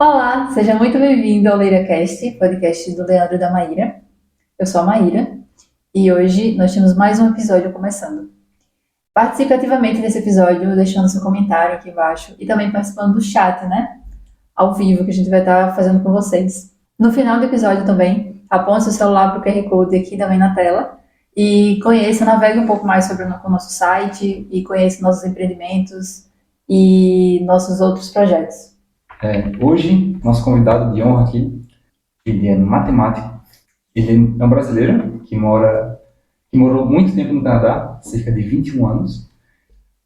Olá, seja muito bem-vindo ao LeiraCast, podcast do Leandro e da Maíra. Eu sou a Maíra e hoje nós temos mais um episódio começando. Participe ativamente desse episódio, deixando seu comentário aqui embaixo e também participando do chat, né? Ao vivo, que a gente vai estar fazendo com vocês. No final do episódio também, aponte seu celular para o QR Code aqui também na tela e navegue um pouco mais sobre o nosso site e conheça nossos empreendimentos e nossos outros projetos. Hoje, nosso convidado de honra aqui, ele é matemático, ele é um brasileiro que morou muito tempo no Canadá, cerca de 21 anos.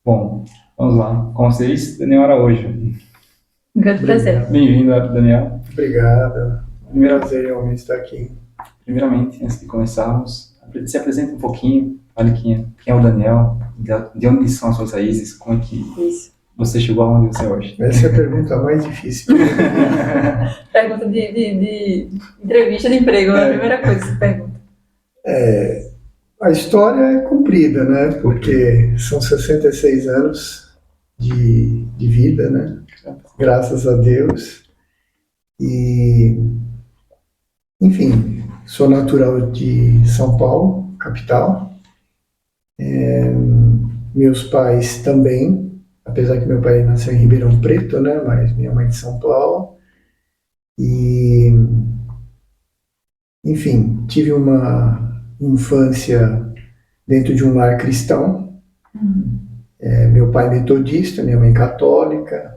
Bom, vamos lá, com vocês, Daniel Araújo. Um grande prazer. Bem-vindo, Daniel. Obrigado, prazer realmente estar aqui. Primeiramente, antes de começarmos, se apresenta um pouquinho, fale quem é o Daniel, de onde são as suas raízes, como é que você chegou aonde você é hoje. Essa é a pergunta mais difícil. Pergunta de entrevista de emprego, é a primeira coisa que você pergunta. A história é comprida, né? Porque são 66 anos de vida, né? Graças a Deus. E, enfim, sou natural de São Paulo, capital. Meus pais também, apesar que meu pai nasceu em Ribeirão Preto, né? Mas minha mãe de São Paulo. E, enfim, tive uma infância dentro de um lar cristão. Meu pai metodista, minha mãe católica.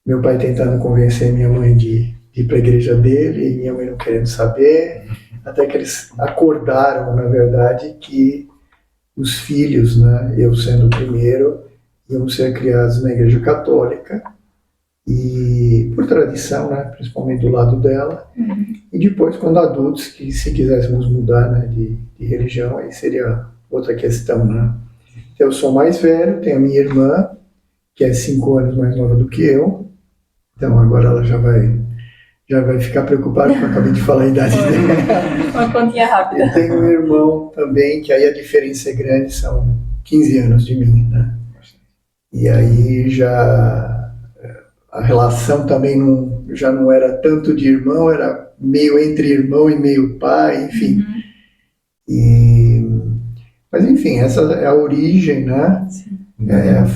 Meu pai tentando convencer minha mãe de ir para a igreja dele, e minha mãe não querendo saber. Até que eles acordaram, na verdade, que os filhos, né, eu sendo o primeiro, iam ser criados na igreja católica. E por tradição, né, principalmente do lado dela. E depois, quando adultos, que se quiséssemos mudar, né, de religião, aí seria outra questão, né? Então, eu sou mais velho, tenho a minha irmã, que é 5 anos mais nova do que eu. Então agora ela já vai ficar preocupada, porque eu acabei de falar a idade dela. Uma continha rápida. Eu tenho um irmão também, que aí a diferença é grande, são 15 anos de mim, né? E aí já a relação também já não era tanto de irmão, era meio entre irmão e meio pai, enfim. Mas enfim, essa é a origem, né?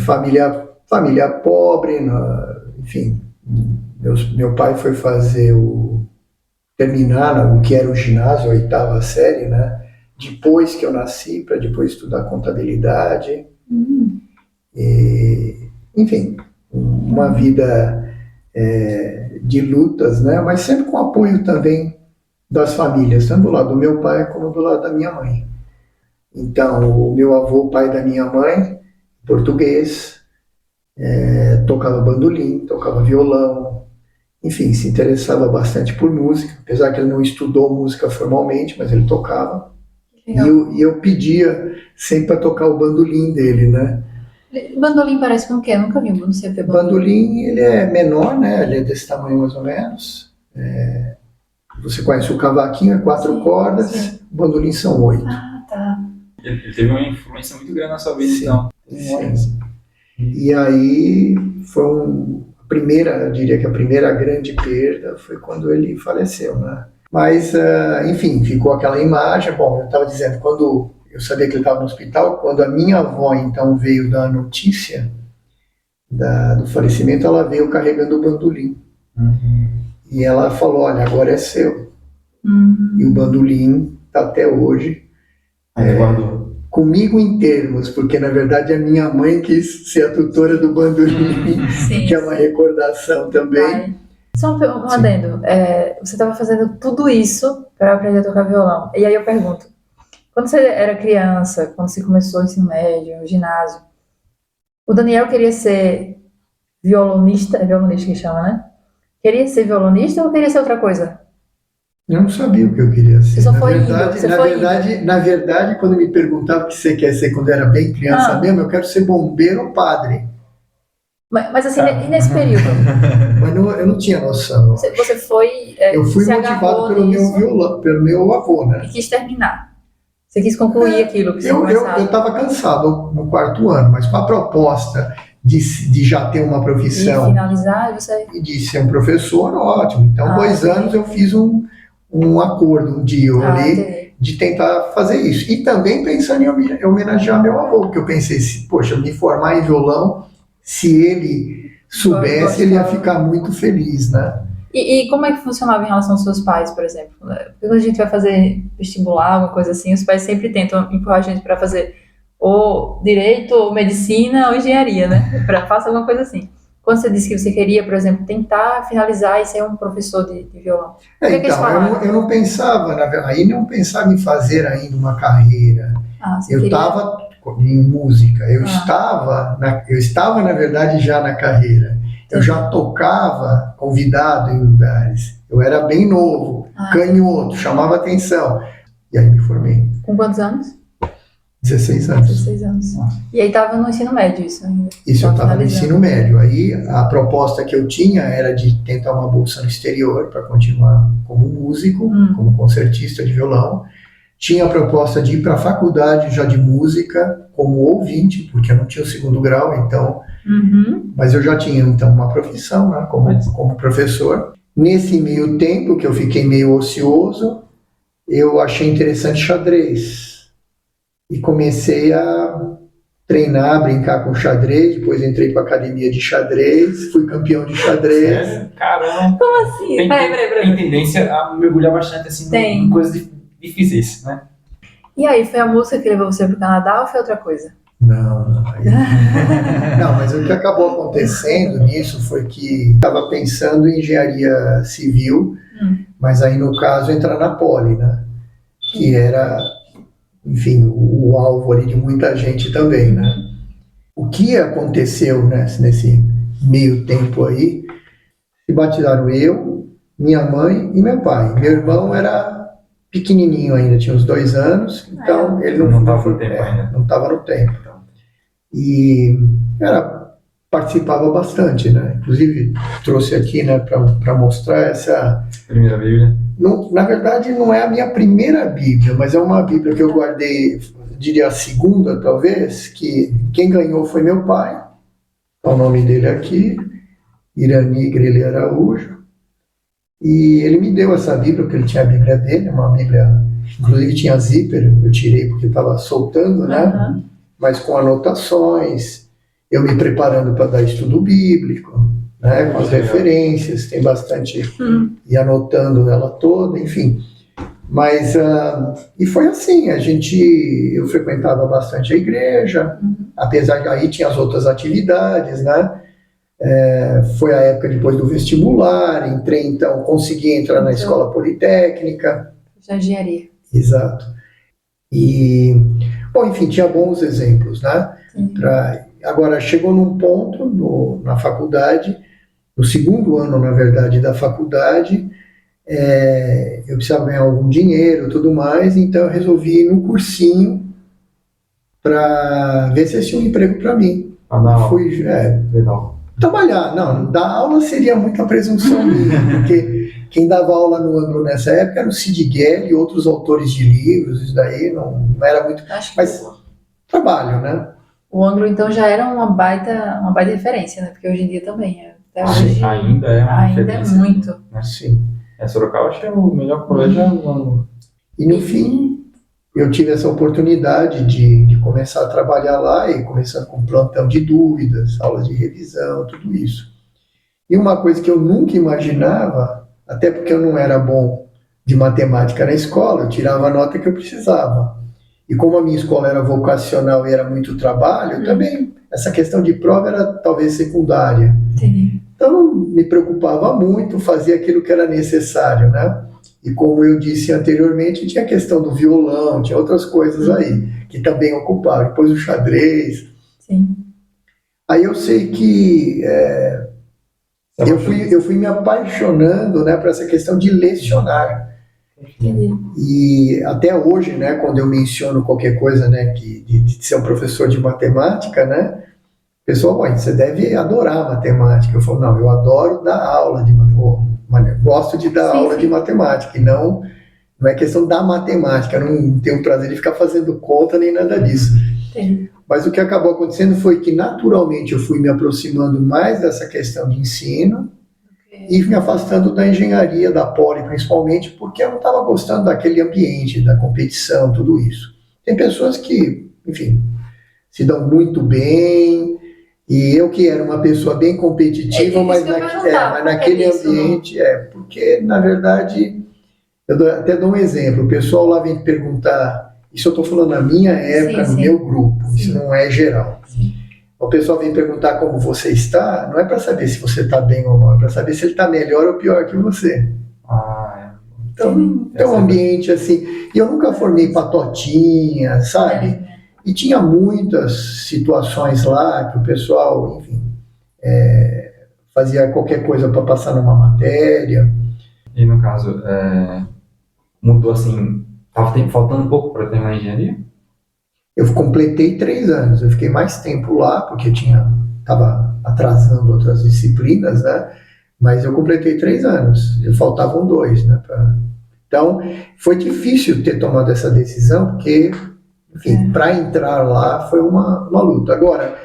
Família pobre, enfim. Meu pai foi terminar o que era o ginásio, a 8ª série, né? Depois que eu nasci, para depois estudar contabilidade. Enfim, uma vida de lutas, né? Mas sempre com apoio também das famílias, tanto do lado do meu pai como do lado da minha mãe. Então, o meu avô, pai da minha mãe, português, tocava bandolim, tocava violão, enfim, se interessava bastante por música, apesar que ele não estudou música formalmente, mas ele tocava. E eu pedia sempre para tocar o bandolim dele, né? Bandolim parece com o quê? Eu nunca vi, não sei o que é bandolim. Ele é menor, né? Ele é desse tamanho mais ou menos. Você conhece o cavaquinho, é 4 cordas, sim. O bandolim são 8. Ah, tá. Ele teve uma influência muito grande na sua vida, Sim, então. Sim. E aí foi eu diria que a primeira grande perda foi quando ele faleceu, né? Mas, enfim, ficou aquela imagem. Bom, eu estava dizendo, quando eu sabia que ele estava no hospital, quando a minha avó, então, veio dar a notícia do falecimento, ela veio carregando o bandolim. E ela falou, olha, agora é seu. E o bandolim está até hoje comigo em termos, porque na verdade a minha mãe quis ser a tutora do bandolim, que é uma recordação também. Só um adendo, você estava fazendo tudo isso para aprender a tocar violão, e aí eu pergunto, quando você era criança, quando você começou o ensino médio, o ginásio, o Daniel queria ser violonista, é violonista que chama, né? Queria ser violonista ou queria ser outra coisa? Eu não sabia o que eu queria ser. Você só foi indo. Na verdade, quando me perguntavam o que você quer ser quando era bem criança mesmo, eu quero ser bombeiro ou padre. Mas assim, e nesse período? Mas eu não tinha noção. Você foi... eu fui motivado pelo meu avô, né? E quis terminar. Você quis concluir aquilo que você começava. Eu estava cansado no 4º ano, mas com a proposta de já ter uma E profissão finalizar, você... e de ser um professor, ótimo. Então, 2 entendi. anos eu fiz um acordo, um deal ali, entendi. de tentar fazer isso. E também pensando em homenagear meu avô, porque eu pensei, poxa, me formar em violão, se ele soubesse, ele ia ficar muito feliz, né? E como é que funcionava em relação aos seus pais, por exemplo? Porque quando a gente vai fazer vestibular, alguma coisa assim, os pais sempre tentam empurrar a gente para fazer ou direito, ou medicina, ou engenharia, né? Faça alguma coisa assim. Quando você disse que você queria, por exemplo, tentar finalizar e ser um professor de violão, o que é que eles Então, falaram? eu não pensava, aí não pensava em fazer ainda uma carreira. Você Eu queria... estava em música, eu estava, na verdade, já na carreira. Eu já tocava convidado em lugares. Eu era bem novo, canhoto, chamava atenção. E aí me formei. Com quantos anos? 16 anos. 16 anos. E aí estava no ensino médio isso ainda? Isso, eu Tava estava no finalizando. ensino médio. Aí a proposta que eu tinha era de tentar uma bolsa no exterior para continuar como músico, como concertista de violão. Tinha a proposta de ir para a faculdade já de música como ouvinte, porque eu não tinha o 2º grau, então... Mas eu já tinha, então, uma profissão, né, como professor. Nesse meio tempo, que eu fiquei meio ocioso, eu achei interessante xadrez. E comecei a treinar, brincar com xadrez. Depois entrei para a academia de xadrez, fui campeão de xadrez. Sério? Caramba. Como assim? Tem Peraí. tendência a mergulhar bastante assim em coisas difíceis, né? E aí, foi a música que levou você para o Canadá ou foi outra coisa? Não, não, mas o que acabou acontecendo nisso foi que estava pensando em engenharia civil, mas aí no caso entrar na Poli, né? Que era, enfim, o alvo ali de muita gente também, né? O que aconteceu, né, nesse meio tempo aí, se batizaram eu, minha mãe e meu pai. Meu irmão era pequenininho ainda, tinha uns 2 anos, então ele não estava no tempo ainda. Não estava no tempo. E participava bastante, né? Inclusive trouxe aqui, né, para mostrar essa primeira Bíblia. Na verdade, não é a minha primeira Bíblia, mas é uma Bíblia que eu guardei, diria a segunda, talvez, que quem ganhou foi meu pai. Tá o nome dele aqui, Irani Grelha Araújo. E ele me deu essa Bíblia, porque ele tinha a Bíblia dele, uma Bíblia, inclusive tinha zíper, eu tirei porque estava soltando, né? Mas com anotações, eu me preparando para dar estudo bíblico, né? Com as referências, tem bastante, e anotando ela toda, enfim. Mas, e foi assim, eu frequentava bastante a igreja, apesar de aí tinha as outras atividades, né? Foi a época depois do vestibular, então consegui entrar na escola politécnica. Já engenharia. Exato. E, bom, enfim, tinha bons exemplos, né? Agora, chegou num ponto na faculdade, no 2º ano, na verdade, da faculdade, eu precisava ganhar algum dinheiro e tudo mais, então eu resolvi ir num cursinho para ver se tinha um emprego para mim. Fui, legal. Trabalhar, não, dar aula seria muita presunção minha, porque quem dava aula no Anglo nessa época era o Cid Guerra e outros autores de livros, isso daí não era muito... Mas trabalho, né? O Anglo, então, já era uma baita referência, né? Porque hoje em dia também é. Até hoje, ainda é uma referência. Muito. Né? Sim. Sorocaba acho que é o melhor colégio no Anglo. E no fim, eu tive essa oportunidade de começar a trabalhar lá, e começando com plantão de dúvidas, aulas de revisão, tudo isso. E uma coisa que eu nunca imaginava, até porque eu não era bom de matemática na escola, eu tirava a nota que eu precisava. E como a minha escola era vocacional e era muito trabalho, também essa questão de prova era talvez secundária. Sim. Então não me preocupava muito, fazia aquilo que era necessário, né? E como eu disse anteriormente, tinha a questão do violão, tinha outras coisas aí, que também ocupavam. Depois o xadrez. Sim. Aí eu sei que eu fui me apaixonando, né, por essa questão de lecionar. Entendi. E até hoje, né, quando eu menciono qualquer coisa, né, de ser um professor de matemática, né, o pessoal, você deve adorar matemática. Eu falo, não, eu adoro dar aula de matemática. Gosto de dar aula de matemática, e não é questão da matemática, eu não tenho prazer de ficar fazendo conta nem nada disso. Entendi. Mas o que acabou acontecendo foi que, naturalmente, eu fui me aproximando mais dessa questão de ensino e me afastando da engenharia, da Poli, principalmente, porque eu não estava gostando daquele ambiente, da competição, tudo isso. Tem pessoas que, enfim, se dão muito bem, e eu que era uma pessoa bem competitiva, isso mas, que eu ia perguntar, mas por que naquele isso, não? ambiente, porque, na verdade, até dou um exemplo, o pessoal lá vem perguntar, isso eu estou falando na minha época, Sim, no sim. meu grupo, Sim. isso não é geral. Sim. O pessoal vem perguntar como você está, não é para saber se você está bem ou mal, é para saber se ele está melhor ou pior que você. Então, é um ambiente assim. E eu nunca formei patotinha, sabe? E tinha muitas situações lá que o pessoal, enfim, fazia qualquer coisa para passar numa matéria. E no caso, mudou assim, estava faltando um pouco para terminar a engenharia? Eu completei 3 anos, eu fiquei mais tempo lá, porque estava atrasando outras disciplinas, né? Mas eu completei 3 anos, faltavam 2, né? Então, foi difícil ter tomado essa decisão, porque, enfim, para entrar lá foi uma luta. Agora,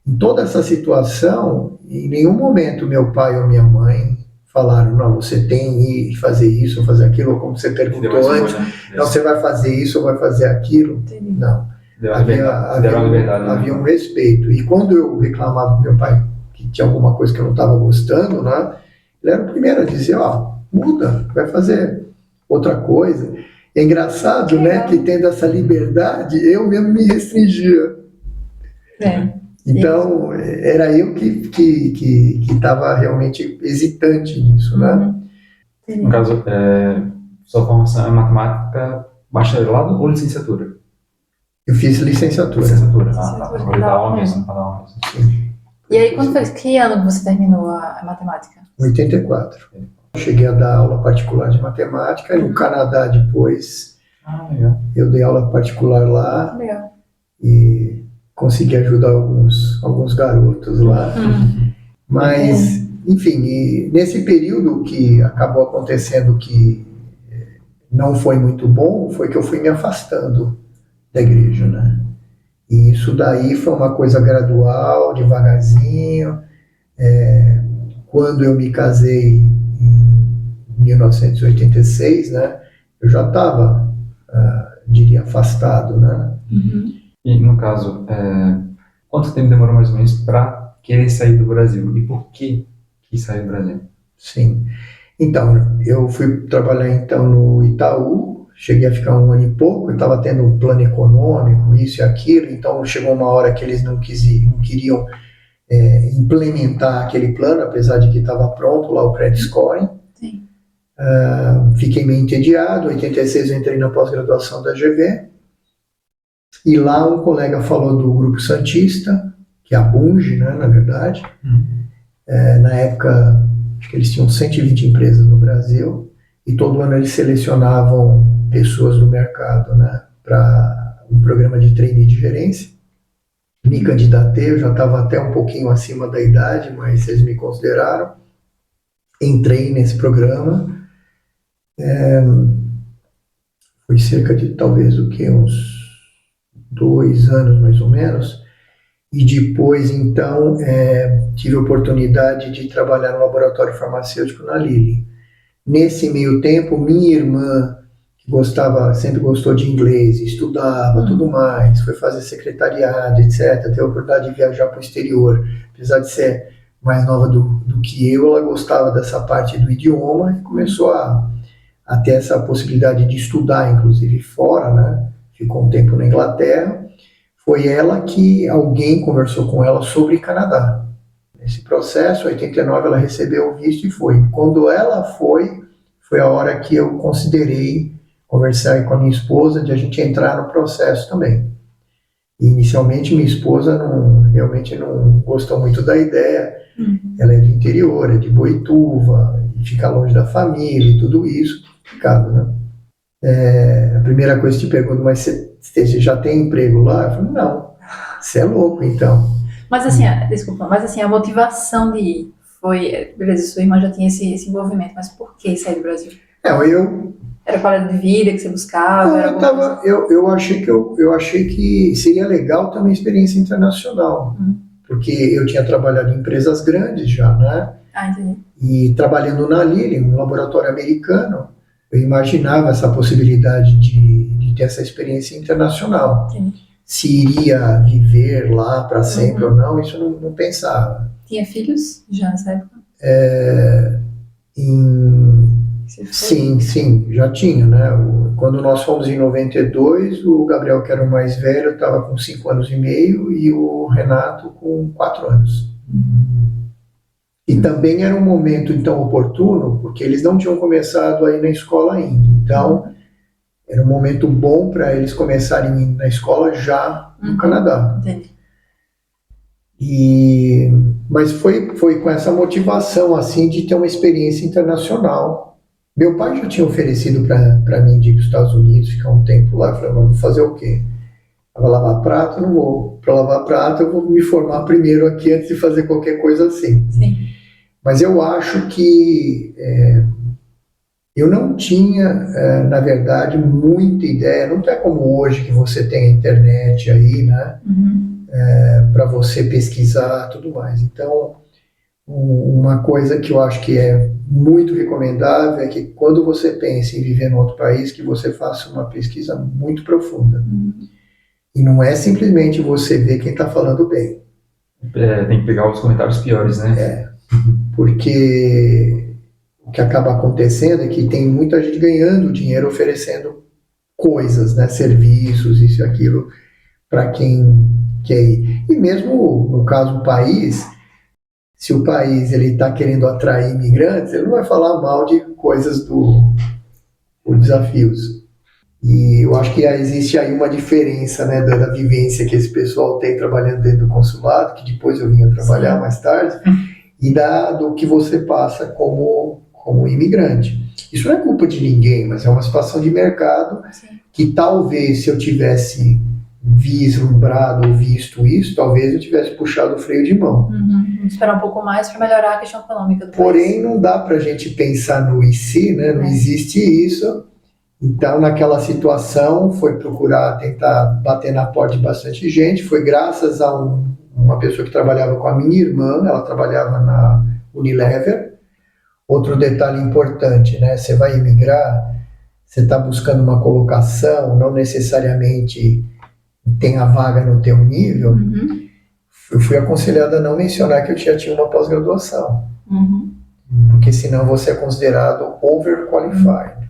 em toda essa situação, em nenhum momento meu pai ou minha mãe falaram, não, você tem que fazer isso ou fazer aquilo, ou como você perguntou antes, não, você vai fazer isso ou vai fazer aquilo. Entendi. Não. Deram liberdade, né? Havia um respeito. E quando eu reclamava do meu pai que tinha alguma coisa que eu não estava gostando, né, ele era o primeiro a dizer, muda, vai fazer outra coisa. É engraçado, né, que tendo essa liberdade, eu mesmo me restringia. Então, era eu que estava realmente hesitante nisso, né? No caso, sua formação é matemática, bacharelado ou licenciatura? Eu fiz licenciatura. Licenciatura. Para dar aula mesmo. E aí, quando foi? Que ano que você terminou a matemática? 84. Cheguei a dar aula particular de matemática e no Canadá depois. Legal. Eu dei aula particular lá. Legal. E consegui ajudar alguns garotos lá. Mas, enfim, e nesse período que acabou acontecendo que não foi muito bom, foi que eu fui me afastando da igreja, né? E isso daí foi uma coisa gradual, devagarzinho. Quando eu me casei em 1986, né? Eu já estava, diria, afastado, né? E no caso, quanto tempo demorou mais ou menos para querer sair do Brasil? E por que quis sair do Brasil? Sim. Então, eu fui trabalhar então no Itaú, cheguei a ficar 1 ano e pouco, eu estava tendo um plano econômico, isso e aquilo, então chegou uma hora que eles não queriam implementar aquele plano, apesar de que estava pronto lá o credit scoring. Sim. Fiquei meio entediado, em 86 eu entrei na pós-graduação da GV, e lá um colega falou do Grupo Santista, que é a Bunge, né, na verdade. Na época, acho que eles tinham 120 empresas no Brasil, e todo ano eles selecionavam pessoas do mercado, né, para um programa de trainee de gerência. Me candidatei, eu já estava até um pouquinho acima da idade, mas eles me consideraram. Entrei nesse programa. Foi cerca de talvez uns 2 anos mais ou menos. E depois, então, tive a oportunidade de trabalhar no laboratório farmacêutico na Lilly. Nesse meio tempo, minha irmã, que sempre gostou de inglês, estudava, tudo mais, foi fazer secretariado, etc. Teve a oportunidade de viajar para o exterior. Apesar de ser mais nova do que eu, ela gostava dessa parte do idioma e começou a ter essa possibilidade de estudar, inclusive fora, né? Ficou um tempo na Inglaterra. Foi ela que alguém conversou com ela sobre Canadá. Nesse processo, em 89, ela recebeu o visto e foi. Quando ela foi a hora que eu considerei conversar com a minha esposa de a gente entrar no processo também. E, inicialmente, minha esposa realmente não gostou muito da ideia. Ela é do interior, é de Boituva, e fica longe da família e tudo isso, complicado, né? A primeira coisa que te pergunto, mas você já tem emprego lá? Eu falei, não, você é louco, então. Mas assim, desculpa, a motivação de ir foi, beleza, sua irmã já tinha esse envolvimento, mas por que sair do Brasil? Eu Era qualidade de vida que você buscava? Era alguma coisa? Eu achei que seria legal ter uma experiência internacional, porque eu tinha trabalhado em empresas grandes já, né? Ah, entendi. E trabalhando na Lilly, um laboratório americano, eu imaginava essa possibilidade de ter essa experiência internacional. Entendi. Se iria viver lá para sempre ou não, isso eu não pensava. Tinha filhos já nessa época? Você foi? Sim, já tinha, né? Quando nós fomos em 92, o Gabriel, que era o mais velho, estava com 5 anos e meio e o Renato com 4 anos. E também era um momento então oportuno, porque eles não tinham começado a ir na escola ainda. Então, era um momento bom para eles começarem a ir na escola já no Canadá. Entendi. Mas foi com essa motivação assim de ter uma experiência internacional. Meu pai já tinha oferecido para mim de ir para os Estados Unidos, ficar um tempo lá. Eu falei, mas vou fazer o quê? Eu vou lavar prato? Não vou. Para lavar prato, eu vou me formar primeiro aqui antes de fazer qualquer coisa assim. Sim. Mas eu acho que eu não tinha, na verdade, muita ideia. Não é como hoje que você tem a internet aí, né? Para você pesquisar e tudo mais. Então, uma coisa que eu acho que é muito recomendável é que quando você pensa em viver em outro país, que você faça uma pesquisa muito profunda. E não é simplesmente você ver quem está falando bem. Tem que pegar os comentários piores, né? Porque o que acaba acontecendo é que tem muita gente ganhando dinheiro oferecendo coisas, né, serviços, isso e aquilo, para quem quer ir. E mesmo no caso do país, se o país está querendo atrair imigrantes, ele não vai falar mal de coisas por desafios. E eu acho que existe aí uma diferença, né, da vivência que esse pessoal tem trabalhando dentro do consulado, que depois eu vinha trabalhar mais tarde, e do que você passa como imigrante. Isso não é culpa de ninguém, mas é uma situação de mercado que talvez se eu tivesse vislumbrado ou visto isso, talvez eu tivesse puxado o freio de mão. Vamos esperar um pouco mais para melhorar a questão econômica do país. Porém, não dá para a gente pensar no e se, né? Não existe isso. Então, naquela situação, foi procurar tentar bater na porta de bastante gente. Foi graças a uma pessoa que trabalhava com a minha irmã, ela trabalhava na Unilever. Outro detalhe importante, né? Você vai imigrar, você está buscando uma colocação, não necessariamente tem a vaga no teu nível. Eu fui aconselhado a não mencionar que eu já tinha uma pós-graduação. Porque senão você é considerado overqualified.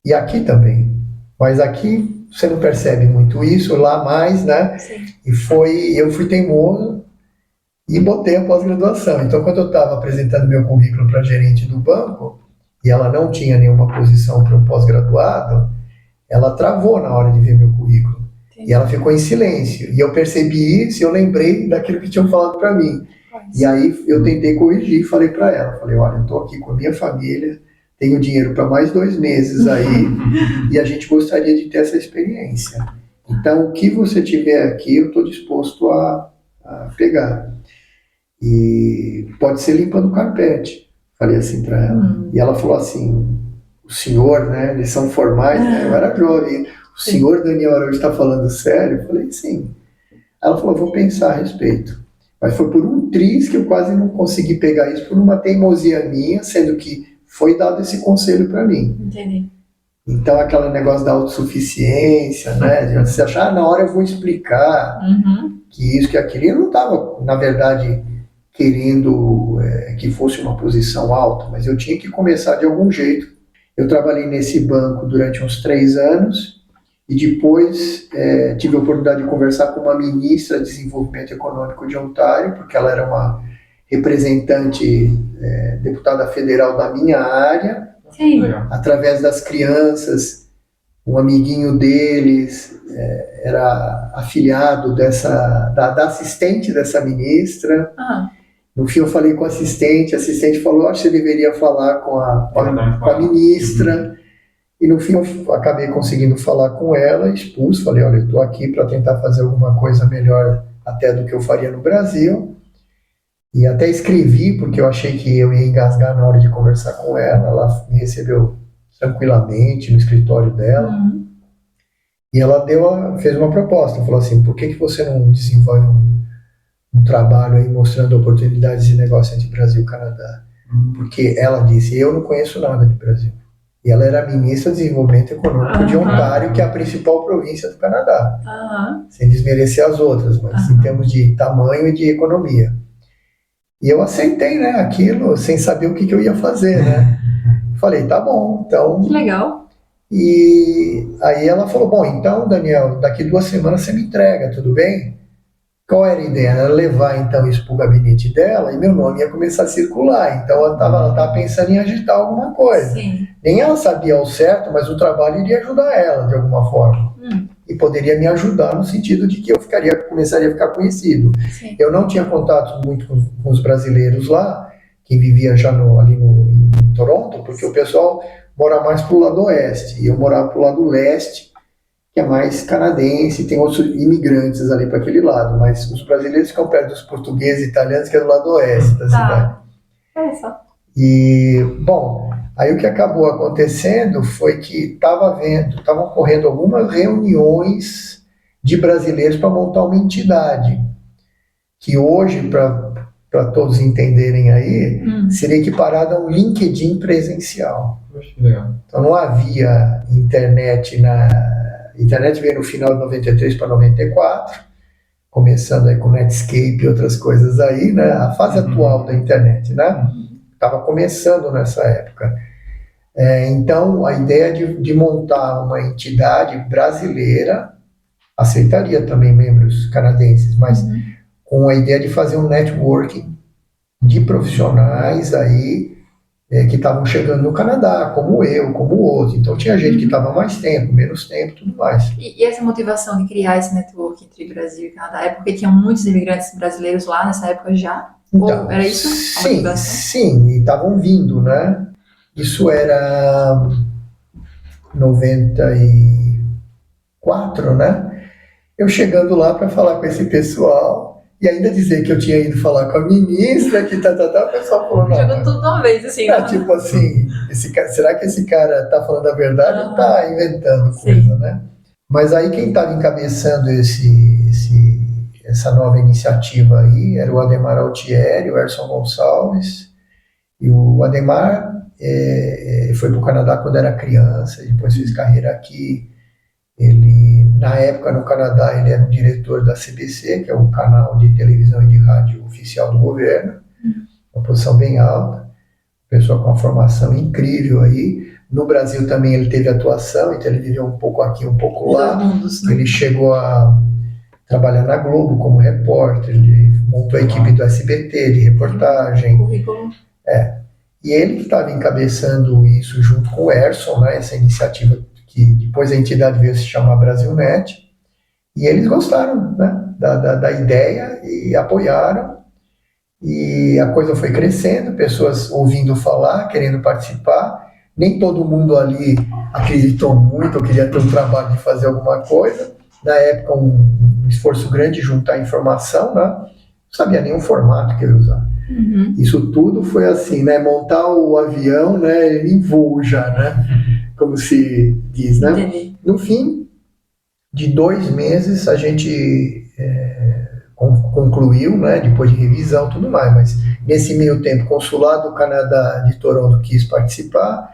E aqui também. Mas aqui você não percebe muito isso, lá mais, né? Sim. E eu fui teimoso e botei a pós-graduação. Então, quando eu estava apresentando meu currículo para a gerente do banco, e ela não tinha nenhuma posição para um pós-graduado, ela travou na hora de ver meu currículo. Entendi. E ela ficou em silêncio. E eu percebi isso e eu lembrei daquilo que tinham falado para mim. E aí eu tentei corrigir e falei para ela, olha, eu estou aqui com a minha família, tenho dinheiro para mais 2 meses aí, e a gente gostaria de ter essa experiência. Então, o que você tiver aqui, eu estou disposto a pegar. E pode ser limpando carpete, falei assim para ela. E ela falou assim, o senhor, né, eles são formais, né, eu era jovem, o senhor Daniel Araújo está falando sério? Eu falei, sim. Ela falou, vou pensar a respeito. Mas foi por um triz que eu quase não consegui pegar isso, por uma teimosia minha, sendo que foi dado esse conselho para mim. Entendi. Então, aquele negócio da autossuficiência, né? De você achar, na hora eu vou explicar que isso, que aquilo. Eu não estava, na verdade, querendo que fosse uma posição alta, mas eu tinha que começar de algum jeito. Eu trabalhei nesse banco durante uns 3 anos e depois tive a oportunidade de conversar com uma ministra de Desenvolvimento Econômico de Ontário, porque ela era uma representante, deputada federal da minha área. Sim. Através das crianças, um amiguinho deles era afiliado da assistente dessa ministra. No fim eu falei com a assistente falou, acho que você deveria falar com a ministra. E no fim eu acabei conseguindo falar com ela, expus, falei, olha, eu estou aqui para tentar fazer alguma coisa melhor até do que eu faria no Brasil. E até escrevi, porque eu achei que eu ia engasgar na hora de conversar com ela. Ela me recebeu tranquilamente no escritório dela. Uhum. E ela fez uma proposta, falou assim, por que você não desenvolve um trabalho aí mostrando oportunidades de negócio entre Brasil e Canadá? Porque ela disse, eu não conheço nada de Brasil. E ela era ministra de Desenvolvimento Econômico de Ontário, que é a principal província do Canadá. Sem desmerecer as outras, mas em termos de tamanho e de economia. E eu aceitei, né, aquilo, sem saber o que eu ia fazer, né? Falei, tá bom, então... Que legal. E aí ela falou, bom, então, Daniel, daqui 2 semanas você me entrega, tudo bem? Qual era a ideia? Era levar, então, isso para o gabinete dela e meu nome ia começar a circular. Então, ela estava pensando em agitar alguma coisa. Sim. Nem ela sabia ao certo, mas o trabalho iria ajudar ela, de alguma forma. E poderia me ajudar no sentido de que eu começaria a ficar conhecido. Sim. Eu não tinha contato muito com os brasileiros lá, que vivia já ali em Toronto, porque o pessoal mora mais para o lado oeste, e eu morava para o lado leste, que é mais canadense, tem outros imigrantes ali para aquele lado, mas os brasileiros ficam perto dos portugueses e italianos, que é do lado oeste da cidade. Olha só. E, bom, aí o que acabou acontecendo foi que estavam ocorrendo algumas reuniões de brasileiros para montar uma entidade, que hoje, para todos entenderem aí, seria equiparada a um LinkedIn presencial. Legal. Então não havia internet A internet veio no final de 93 para 94, começando aí com Netscape e outras coisas aí, né? A fase atual da internet, né? Estava começando nessa época. Então, a ideia de montar uma entidade brasileira, aceitaria também membros canadenses, mas com a ideia de fazer um networking de profissionais aí que estavam chegando no Canadá, como eu, como o outro. Então tinha gente que estava mais tempo, menos tempo, tudo mais. E essa motivação de criar esse network entre Brasil e Canadá é porque tinham muitos imigrantes brasileiros lá nessa época já? Então, ou era isso a motivação? Sim, e estavam vindo, né? Isso era 94, né? Eu chegando lá para falar com esse pessoal e ainda dizer que eu tinha ido falar com a ministra, que o pessoal falou, não. Jogando tudo de uma vez, assim. Tipo assim, será que esse cara tá falando a verdade ou tá inventando coisa, né? Mas aí quem estava encabeçando essa nova iniciativa aí era o Ademar Altieri, o Erson Gonçalves. E o Ademar foi para o Canadá quando era criança, depois fez carreira aqui. Ele, na época, no Canadá, ele era o diretor da CBC, que é o canal de televisão e de rádio oficial do governo, uma posição bem alta, pessoa com uma formação incrível aí. No Brasil também ele teve atuação, então ele viveu um pouco aqui, um pouco lá. Ele chegou a trabalhar na Globo como repórter, ele montou a equipe do SBT de reportagem. Currículo. E ele que estava encabeçando isso junto com o Erson, né, essa iniciativa que depois a entidade veio se chamar Brasilnet, e eles gostaram, né, da ideia e apoiaram, e a coisa foi crescendo, pessoas ouvindo falar, querendo participar. Nem todo mundo ali acreditou muito, ou queria ter um trabalho de fazer alguma coisa. Na época, um esforço grande de juntar informação, né? Não sabia nem o formato que eu ia usar. Isso tudo foi assim, né? Montar o avião, né, em voo já, né? Como se diz, né? Entendi. No fim de 2 meses, a gente concluiu, né? Depois de revisão e tudo mais, mas nesse meio tempo, o consulado do Canadá de Toronto quis participar,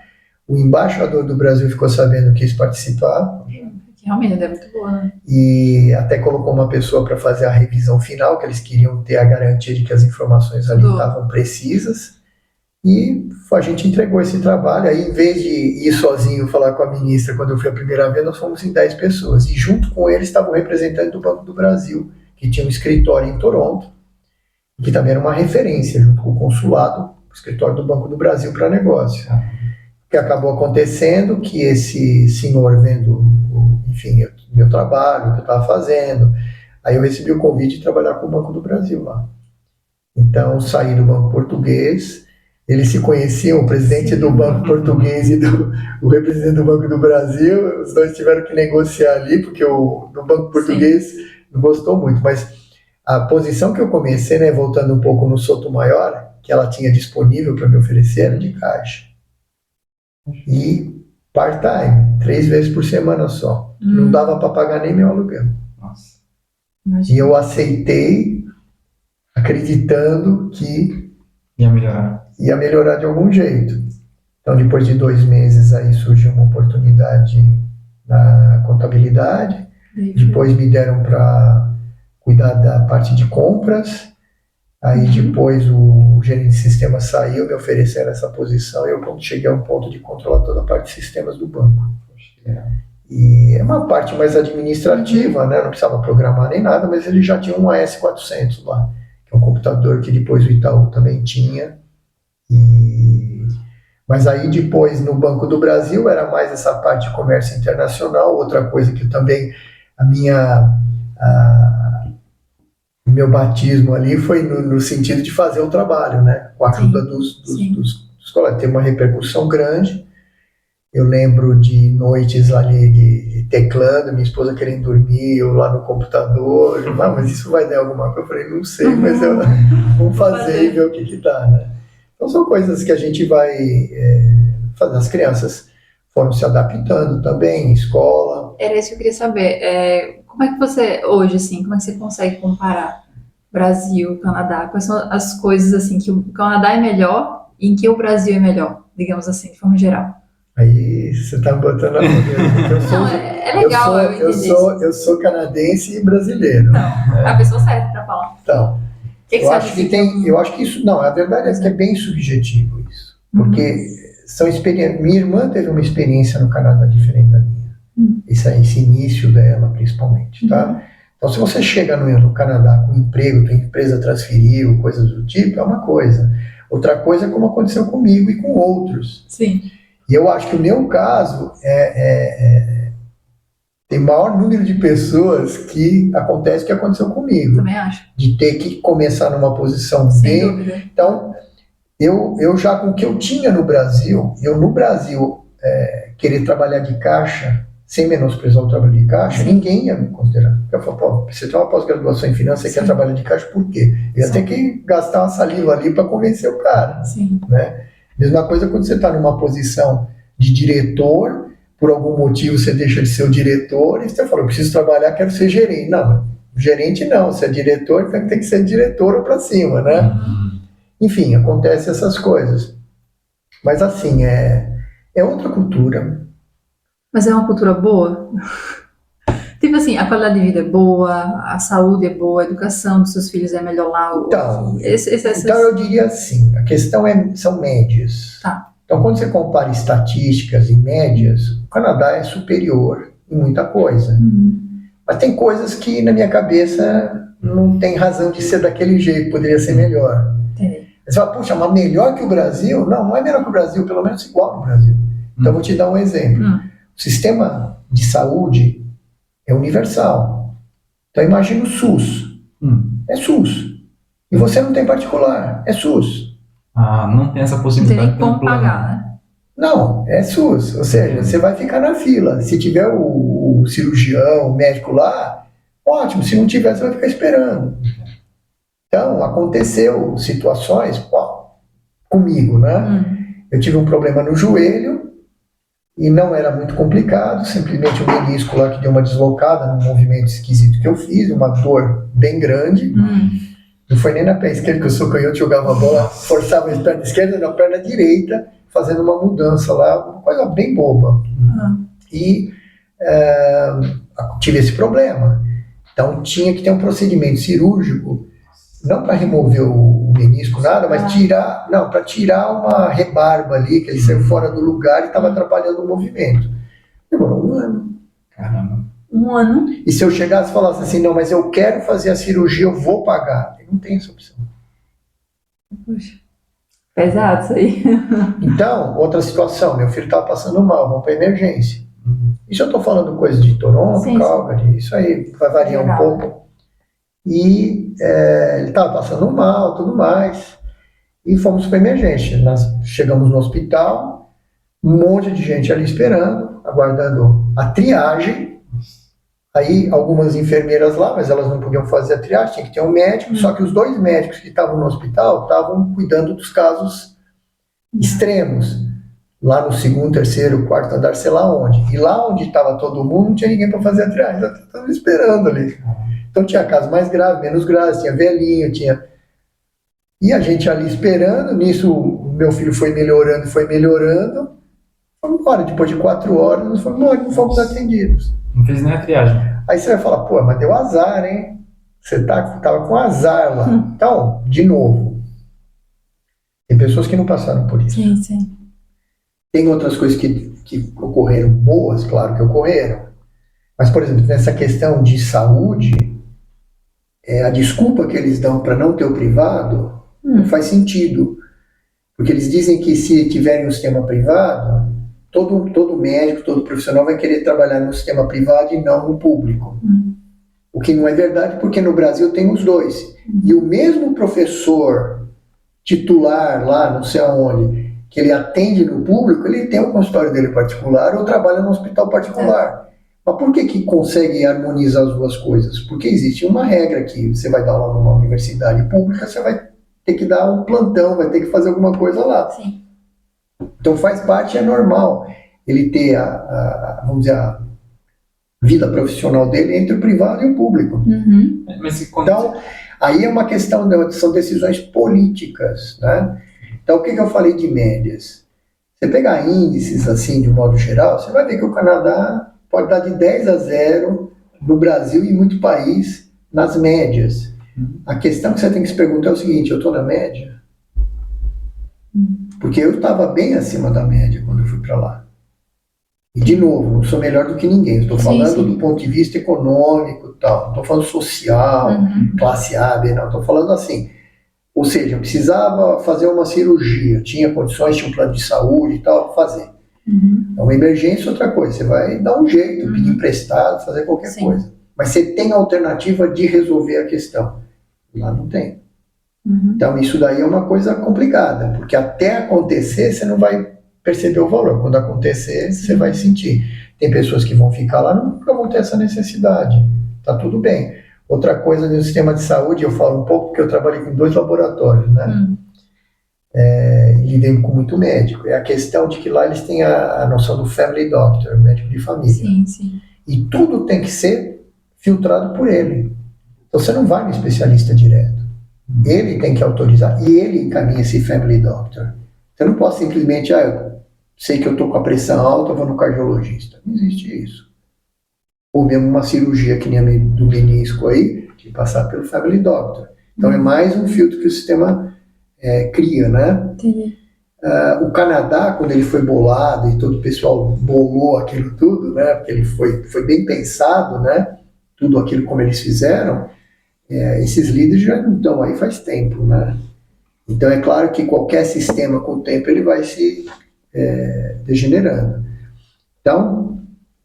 o embaixador do Brasil ficou sabendo que quis participar. Que realmente é muito boa, né? E até colocou uma pessoa para fazer a revisão final, que eles queriam ter a garantia de que as informações ali estavam precisas. E a gente entregou esse trabalho. Aí, em vez de ir sozinho falar com a ministra, quando eu fui a primeira vez, nós fomos em 10 pessoas. E junto com eles estavam representantes do Banco do Brasil, que tinha um escritório em Toronto, que também era uma referência, junto com o consulado, o escritório do Banco do Brasil para negócio. O que acabou acontecendo, que esse senhor vendo, enfim, meu trabalho, o que eu estava fazendo, aí eu recebi o convite de trabalhar com o Banco do Brasil lá. Então, saí do Banco Português, eles se conheciam, o presidente do Banco Português e o representante do Banco do Brasil, os dois tiveram que negociar ali, porque o do Banco Português não gostou muito, mas a posição que eu comecei, né, voltando um pouco no Sotomayor, que ela tinha disponível para me oferecer, era de caixa. E part-time, 3 vezes por semana só. Não dava para pagar nem meu aluguel. Nossa. E Imagina. eu aceitei, acreditando que Ia melhorar. ia melhorar de algum jeito. Então, depois de 2 meses, aí surgiu uma oportunidade na contabilidade. Depois me deram para cuidar da parte de compras. Aí depois o gerente de sistemas saiu, me ofereceram essa posição. E eu cheguei a um ponto de controlar toda a parte de sistemas do banco. Poxa, que legal. E é uma parte mais administrativa, né? Não precisava programar nem nada, mas ele já tinha um AS400 lá, que é um computador que depois o Itaú também tinha. Mas aí depois no Banco do Brasil era mais essa parte de comércio internacional. Outra coisa que também o meu batismo ali foi no sentido de fazer o trabalho, né? Com a ajuda dos colegas. Teve uma repercussão grande. Eu lembro de noites ali de teclando, minha esposa querendo dormir, eu lá no computador. Mas isso vai dar alguma coisa? Eu falei, não sei, mas eu vou fazer e ver o que dá, né? Então são coisas que a gente vai fazer. As crianças foram se adaptando também, escola. Era isso que eu queria saber. Como é que você, hoje, assim, como é que você consegue comparar Brasil, Canadá? Quais são as coisas, assim, que o Canadá é melhor e em que o Brasil é melhor, digamos assim, de forma geral? Aí você está me botando a fogueira. Não, é legal eu entender isso. Eu sou canadense e brasileiro. Não, é a pessoa certa para falar. Então, O que eu você acho acha que tem, eu acho que isso, não, a verdade é que é bem subjetivo isso, porque são experiências. Minha irmã teve uma experiência no Canadá diferente da minha, esse início dela principalmente, tá? Então, se você chega no Canadá com emprego, tua empresa transferiu, coisas do tipo, é uma coisa. Outra coisa é como aconteceu comigo e com outros. Sim. E eu acho que o meu caso tem maior número de pessoas que acontece o que aconteceu comigo. Também acho. De ter que começar numa posição Sem bem. dúvida. Então, eu já com o que eu tinha no Brasil, querer trabalhar de caixa, sem menosprezar o trabalho de caixa, ninguém ia me considerar. Eu falo, pô, você tem uma pós-graduação em finanças, você quer trabalhar de caixa por quê? Eu ia ter que gastar uma saliva ali para convencer o cara. Sim. Né? Mesma coisa quando você está numa posição de diretor, por algum motivo você deixa de ser o diretor, e você fala, eu preciso trabalhar, quero ser gerente. Não, gerente não, se é diretor, então tem que ser diretor ou para cima, né? Enfim, acontecem essas coisas. Mas assim, é outra cultura. Mas é uma cultura boa? Tipo assim, a qualidade de vida é boa, a saúde é boa, a educação dos seus filhos é melhor lá. Então, eu diria assim, a questão são médias. Tá. Então, quando você compara estatísticas e médias, o Canadá é superior em muita coisa. Mas tem coisas que, na minha cabeça, não tem razão de ser daquele jeito, poderia ser melhor. Entendi. Você fala, puxa, mas melhor que o Brasil? Não é melhor que o Brasil, pelo menos igual ao Brasil. Então, eu vou te dar um exemplo. O sistema de saúde é universal. Então, imagina o SUS. É SUS. E você não tem particular, é SUS. Não tem essa Não tem possibilidade. nem como pagar, né? Não, é SUS. Ou seja, você vai ficar na fila. Se tiver o cirurgião, o médico lá, ótimo. Se não tiver, você vai ficar esperando. Então, aconteceu situações comigo, né? Eu tive um problema no joelho e não era muito complicado, simplesmente o menisco lá que deu uma deslocada num movimento esquisito que eu fiz, uma dor bem grande. Não foi nem na perna esquerda que eu sou canhoto, jogava a bola, forçava a perna esquerda, na perna direita, fazendo uma mudança lá, uma coisa bem boba. E tive esse problema. Então tinha que ter um procedimento cirúrgico, não para remover o menisco, nada, mas para tirar uma rebarba ali, que ele saiu fora do lugar e estava atrapalhando o movimento. Demorou 1 ano. Caramba. 1 ano. E se eu chegasse e falasse assim, não, mas eu quero fazer a cirurgia, eu vou pagar. Não tem essa opção. Puxa. Pesado isso aí. Então, outra situação, meu filho estava passando mal, vamos para emergência. Isso eu estou falando coisa de Toronto, Sim, Calgary, isso aí vai variar um pouco. E ele estava passando mal, tudo mais, e fomos para emergência. Nós chegamos no hospital, um monte de gente ali esperando, aguardando a triagem. Aí algumas enfermeiras lá, mas elas não podiam fazer a triagem, tinha que ter um médico, só que os 2 médicos que estavam no hospital estavam cuidando dos casos extremos. lá no segundo, terceiro, quarto andar, sei lá onde. E lá onde estava todo mundo, não tinha ninguém para fazer a triagem, eu estava esperando ali. Então tinha casos mais graves, menos graves, tinha velhinho, tinha... E a gente ali esperando, nisso o meu filho foi melhorando, fomos embora. Depois de 4 horas, nós fomos embora, não fomos atendidos. Não fez nem a triagem. Aí você vai falar, pô, mas deu azar, hein? Você tava com azar lá. Então, de novo, tem pessoas que não passaram por isso. Sim, sim. Tem outras coisas que ocorreram boas, claro que ocorreram. Mas, por exemplo, nessa questão de saúde, a desculpa que eles dão para não ter o privado não faz sentido. Porque eles dizem que se tiverem um sistema privado, todo médico, todo profissional vai querer trabalhar no sistema privado e não no público. O que não é verdade, porque no Brasil tem os dois. E o mesmo professor titular lá, não sei aonde, que ele atende no público, ele tem um consultório dele particular ou trabalha no hospital particular. Mas por que consegue harmonizar as duas coisas? Porque existe uma regra que você vai dar aula numa universidade pública, você vai ter que dar um plantão, vai ter que fazer alguma coisa lá. Sim. Então faz parte, é normal ele ter vamos dizer, a vida profissional dele entre o privado e o público. Mas Então, aí é uma questão, são decisões políticas, né? Então, o que eu falei de médias? Você pegar índices, assim, de um modo geral, você vai ver que o Canadá pode dar de 10-0 no Brasil e em muito país nas médias. A questão que você tem que se perguntar é o seguinte, eu estou na média? Porque eu estava bem acima da média quando eu fui para lá. E, de novo, não sou melhor do que ninguém. Estou falando do ponto de vista econômico e tal. Não estou falando social, classe A, B, não. Estou falando assim. Ou seja, eu precisava fazer uma cirurgia. Tinha condições, tinha um plano de saúde e tal, fazer. É uma emergência, outra coisa. Você vai dar um jeito, pedir emprestado, fazer qualquer coisa. Mas você tem a alternativa de resolver a questão. Lá não tem. Então, isso daí é uma coisa complicada. Porque até acontecer, você não vai perceber o valor. Quando acontecer, você vai sentir. Tem pessoas que vão ficar lá, nunca vão ter essa necessidade. Tá tudo bem. Outra coisa no sistema de saúde, eu falo um pouco porque eu trabalhei com 2 laboratórios, né? Lidei com muito médico. É a questão de que lá eles têm a noção do family doctor, médico de família. Sim, sim. E tudo tem que ser filtrado por ele. Então você não vai no especialista direto. Ele tem que autorizar. E ele encaminha esse family doctor. Você não pode simplesmente, eu sei que eu estou com a pressão alta, eu vou no cardiologista. Não existe isso. Ou mesmo uma cirurgia que nem a do menisco aí, de passar pelo family doctor. Então é mais um filtro que o sistema cria, né? Entendi. O Canadá, quando ele foi bolado e todo o pessoal bolou aquilo tudo, né? Porque ele foi bem pensado, né? Tudo aquilo como eles fizeram, esses líderes já não estão aí faz tempo, né? Então é claro que qualquer sistema com o tempo ele vai se degenerando. Então,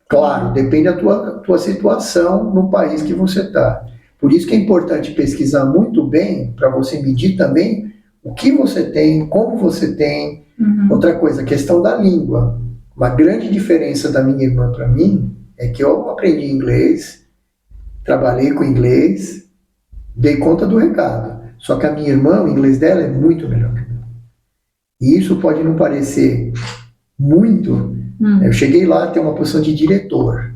claro, depende da tua situação no país que você está. Por isso que é importante pesquisar muito bem para você medir também o que você tem, como você tem. Outra coisa, a questão da língua. Uma grande diferença da minha irmã para mim é que eu aprendi inglês, trabalhei com inglês, dei conta do recado. Só que a minha irmã, o inglês dela é muito melhor que o meu. E isso pode não parecer muito. Eu cheguei lá a ter uma posição de diretor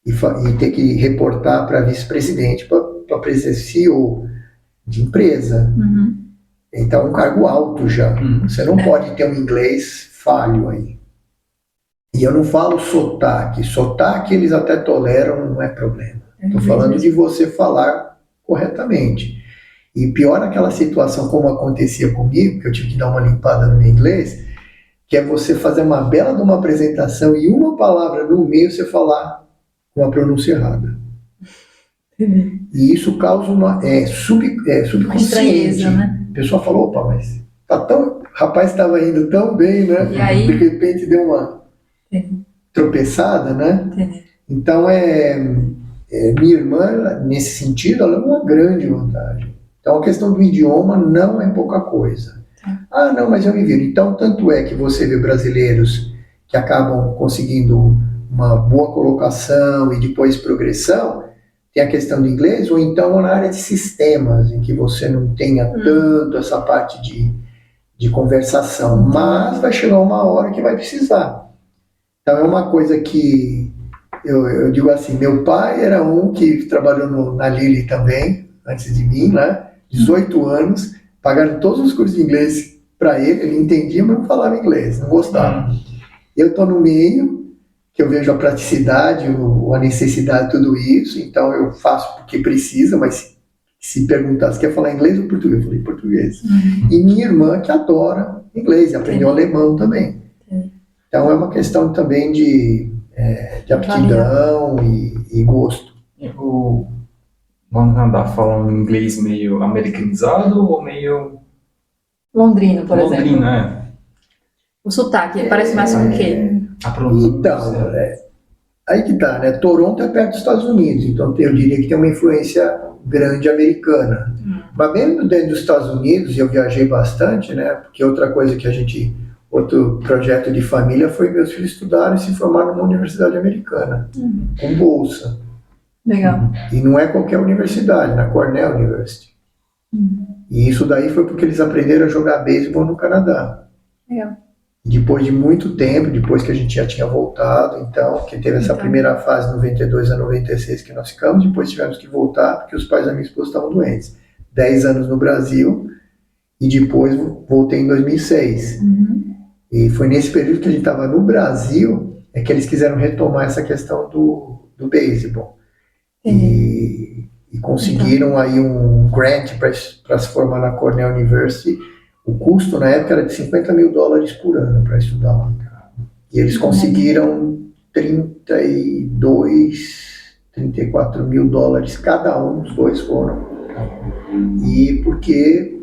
e ter que reportar para vice-presidente, para presidente CEO de empresa. Então é um cargo alto já. Você não pode ter um inglês falho aí. E eu não falo sotaque. Sotaque eles até toleram, não é problema. Estou falando de você falar corretamente. E pior aquela situação como acontecia comigo, que eu tive que dar uma limpada no meu inglês, que é você fazer uma bela de uma apresentação e uma palavra no meio você falar com a pronúncia errada. E isso causa uma subconsciente. Estranheza, né? A pessoa falou, opa, mas o rapaz estava indo tão bem, né? E aí? De repente deu uma tropeçada, né? Entendi. Então minha irmã, nesse sentido, ela é uma grande vantagem. Então a questão do idioma não é pouca coisa. Não, mas eu me viro. Então, tanto é que você vê brasileiros que acabam conseguindo uma boa colocação e depois progressão, tem a questão do inglês, ou então na área de sistemas, em que você não tenha tanto essa parte de de conversação, mas vai chegar uma hora que vai precisar. Então é uma coisa que eu digo assim, meu pai era um que trabalhou na Lilly também, antes de mim, né? 18 anos, pagaram todos os cursos de inglês para ele entendia, mas não falava inglês, não gostava. Eu estou no meio, que eu vejo a praticidade, a necessidade de tudo isso, então eu faço porque precisa, mas se perguntar se quer falar inglês ou português, eu falei português. E minha irmã que adora inglês, e aprendeu alemão também. Então é uma questão também de aptidão e gosto. Lá no Canadá falam inglês meio americanizado ou meio Londrino, por exemplo. londrino, né? O sotaque parece mais com o quê? A pronúncia. Então, aí que tá, né? Toronto é perto dos Estados Unidos, então eu diria que tem uma influência grande americana. Mas mesmo dentro dos Estados Unidos, eu viajei bastante, né? Porque outra coisa que outro projeto de família foi meus filhos estudarem e se formaram numa universidade americana, com bolsa. Legal. E não é qualquer universidade, na Cornell University. E isso daí foi porque eles aprenderam a jogar beisebol no Canadá. Legal. Depois de muito tempo, depois que a gente já tinha voltado, então, que teve essa primeira fase, 92 a 96, que nós ficamos, depois tivemos que voltar, porque os pais da minha esposa estavam doentes. 10 anos no Brasil, e depois voltei em 2006. E foi nesse período que a gente estava no Brasil, é que eles quiseram retomar essa questão do beisebol. E conseguiram aí um grant para se formar na Cornell University. O custo na época era de $50 mil por ano para estudar lá. E eles conseguiram 34 mil dólares cada um, os dois foram. E porque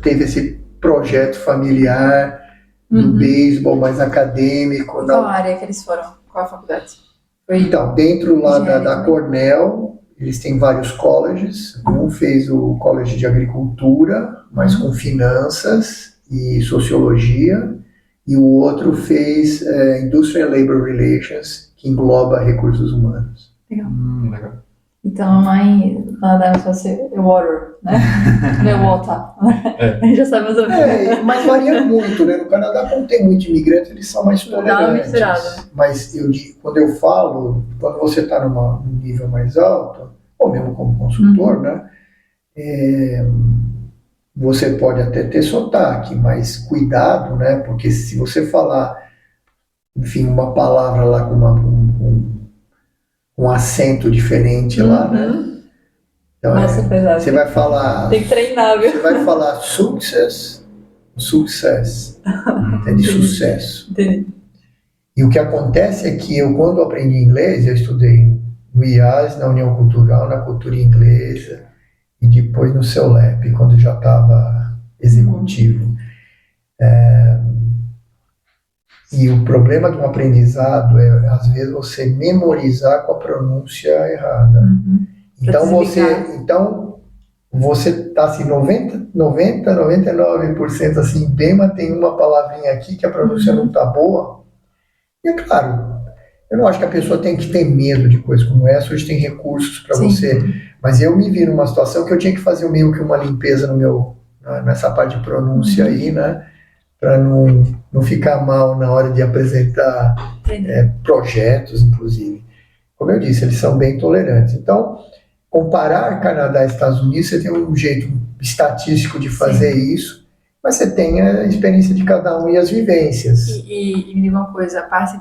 teve esse projeto familiar do beisebol mais acadêmico. Qual área que eles foram? Qual a faculdade? Então, dentro lá da Cornell, eles têm vários colleges. Um fez o College de Agricultura, mas com finanças e sociologia. E o outro fez Industry and Labor Relations, que engloba recursos humanos. Legal. Legal. Então, lá em Canadá é só ser water, né? Não é water. A gente já sabe mais ou menos. Mas varia muito, né? No Canadá, como tem muito imigrante, eles são mais Dá uma tolerantes. misturada. Mas quando eu falo, quando você está num nível mais alto, ou mesmo como consultor, né? Você pode até ter sotaque, mas cuidado, né? Porque se você falar, enfim, uma palavra lá com um acento diferente lá, né? Então, Nossa, pesado. você vai falar... Tem que treinar, viu? Você vai falar success, é de sucesso. Entendi. E o que acontece é que quando eu aprendi inglês, eu estudei no IAS, na União Cultural, na cultura inglesa, e depois no CEULEP, quando eu já estava executivo. E o problema de um aprendizado é, às vezes, você memorizar com a pronúncia errada. Então você está assim, 99% assim, bem, mas tem uma palavrinha aqui que a pronúncia não está boa. E é claro, eu não acho que a pessoa tem que ter medo de coisas como essa, hoje tem recursos para você, mas eu me vi numa situação que eu tinha que fazer meio que uma limpeza nessa parte de pronúncia aí, né, para não ficar mal na hora de apresentar projetos, inclusive. Como eu disse, eles são bem tolerantes. Então, comparar Canadá e Estados Unidos, você tem um jeito estatístico de fazer isso, mas você tem a experiência de cada um e as vivências. E me diga uma coisa, a parte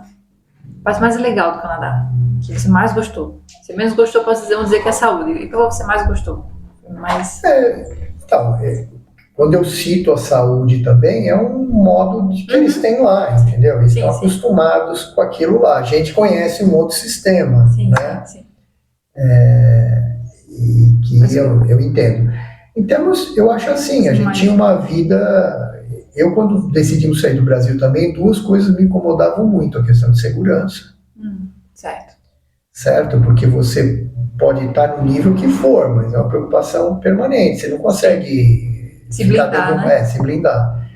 mais legal do Canadá, que você mais gostou? Você menos gostou, posso dizer que é a saúde. E qual você mais gostou? Quando eu cito a saúde também, é um modo que eles têm lá, entendeu? Eles estão acostumados com aquilo lá. A gente conhece um outro sistema, né? Sim. E que eu entendo. Então, eu acho assim, a gente tinha uma vida... Eu, quando decidimos sair do Brasil também, duas coisas me incomodavam muito. A questão de segurança. Certo? Porque você pode estar no nível que for, mas é uma preocupação permanente. Você não consegue... Se blindar, né? Se blindar.